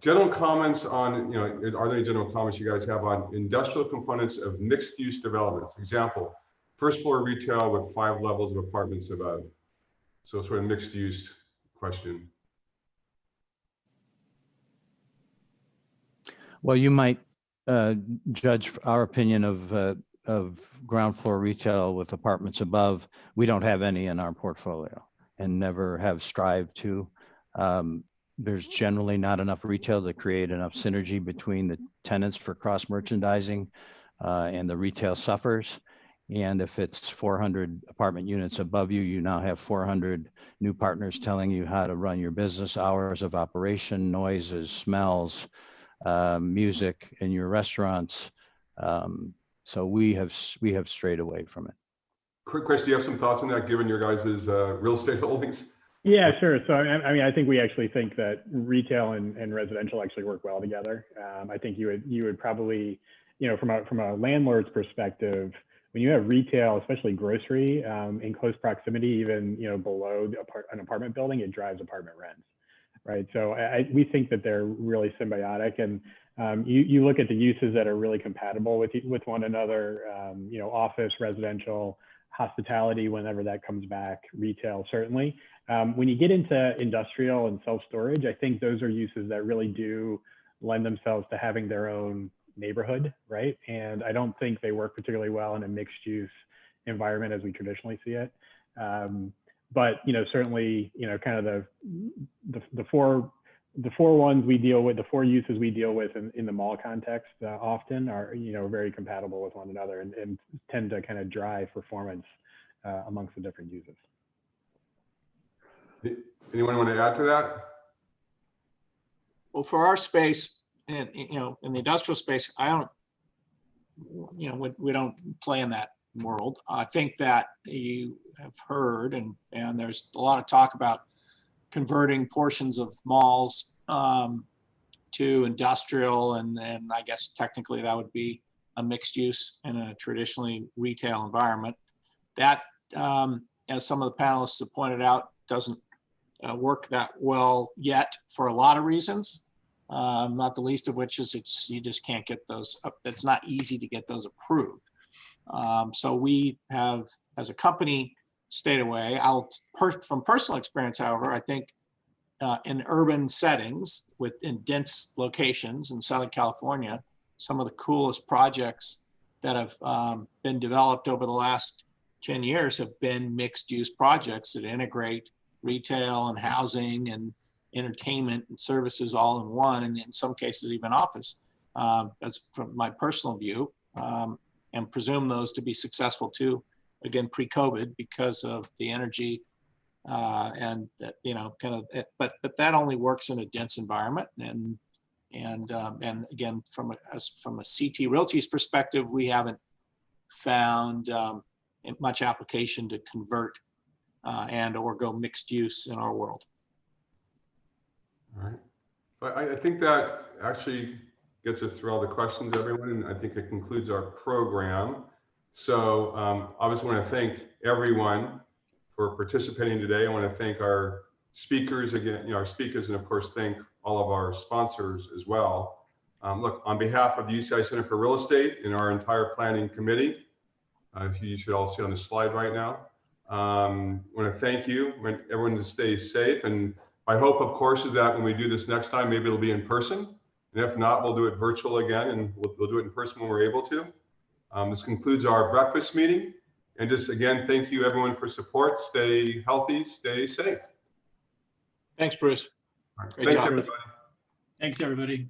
General comments on, are there any general comments you guys have on industrial components of mixed use developments? Example, first floor retail with 5 levels of apartments above. So sort of mixed use question. Well, you might judge our opinion of ground floor retail with apartments above. We don't have any in our portfolio and never have strived to. There's generally not enough retail to create enough synergy between the tenants for cross merchandising, and the retail suffers. And if it's 400 apartment units above you, you now have 400 new partners telling you how to run your business, hours of operation, noises, smells, music in your restaurants. So we have strayed away from it. Chris, do you have some thoughts on that, given your guys' real estate holdings? Yeah, sure. So I mean, I think we actually think that retail and residential actually work well together. I think you would probably, from a landlord's perspective, when you have retail, especially grocery, in close proximity, even below an apartment building, it drives apartment rents, right? So we think that they're really symbiotic, and you look at the uses that are really compatible with one another. Office, residential, hospitality, whenever that comes back, retail certainly. When you get into industrial and self-storage, I think those are uses that really do lend themselves to having their own neighborhood, right? And I don't think they work particularly well in a mixed use environment as we traditionally see it. But certainly, kind of the four ones we deal with, the 4 uses we deal with in the mall context often are very compatible with one another and tend to kind of drive performance amongst the different uses. Anyone want to add to that? Well, for our space, and in the industrial space, we don't play in that world. I think that you have heard, and there's a lot of talk about converting portions of malls to industrial, and then I guess technically that would be a mixed use in a traditionally retail environment. That as some of the panelists have pointed out, doesn't work that well yet for a lot of reasons. Not the least of which is you just can't get those up. It's not easy to get those approved. So we have, as a company, stayed away. From personal experience, however, I think in urban settings in dense locations in Southern California, some of the coolest projects that have been developed over the last 10 years have been mixed-use projects that integrate retail and housing and entertainment and services all in one, and in some cases even office. That's from my personal view, and presume those to be successful too, again, pre-COVID, because of the energy and that, but that only works in a dense environment. And again, from a CT Realty's perspective, we haven't found much application to convert and or go mixed use in our world. All right. So I think that actually gets us through all the questions, everyone, and I think it concludes our program. So obviously I want to thank everyone for participating today. I want to thank our speakers again, our speakers, and of course, thank all of our sponsors as well. Look, on behalf of the UCI Center for Real Estate and our entire planning committee, you should all see on the slide right now. I want to thank you, everyone, to stay safe. And my hope, of course, is that when we do this next time, maybe it'll be in person. And if not, we'll do it virtual again, and we'll do it in person when we're able to. This concludes our breakfast meeting. And just again, thank you everyone for support. Stay healthy, stay safe. Thanks, Bruce. All right. Great Thanks, job. everybody. Thanks, everybody.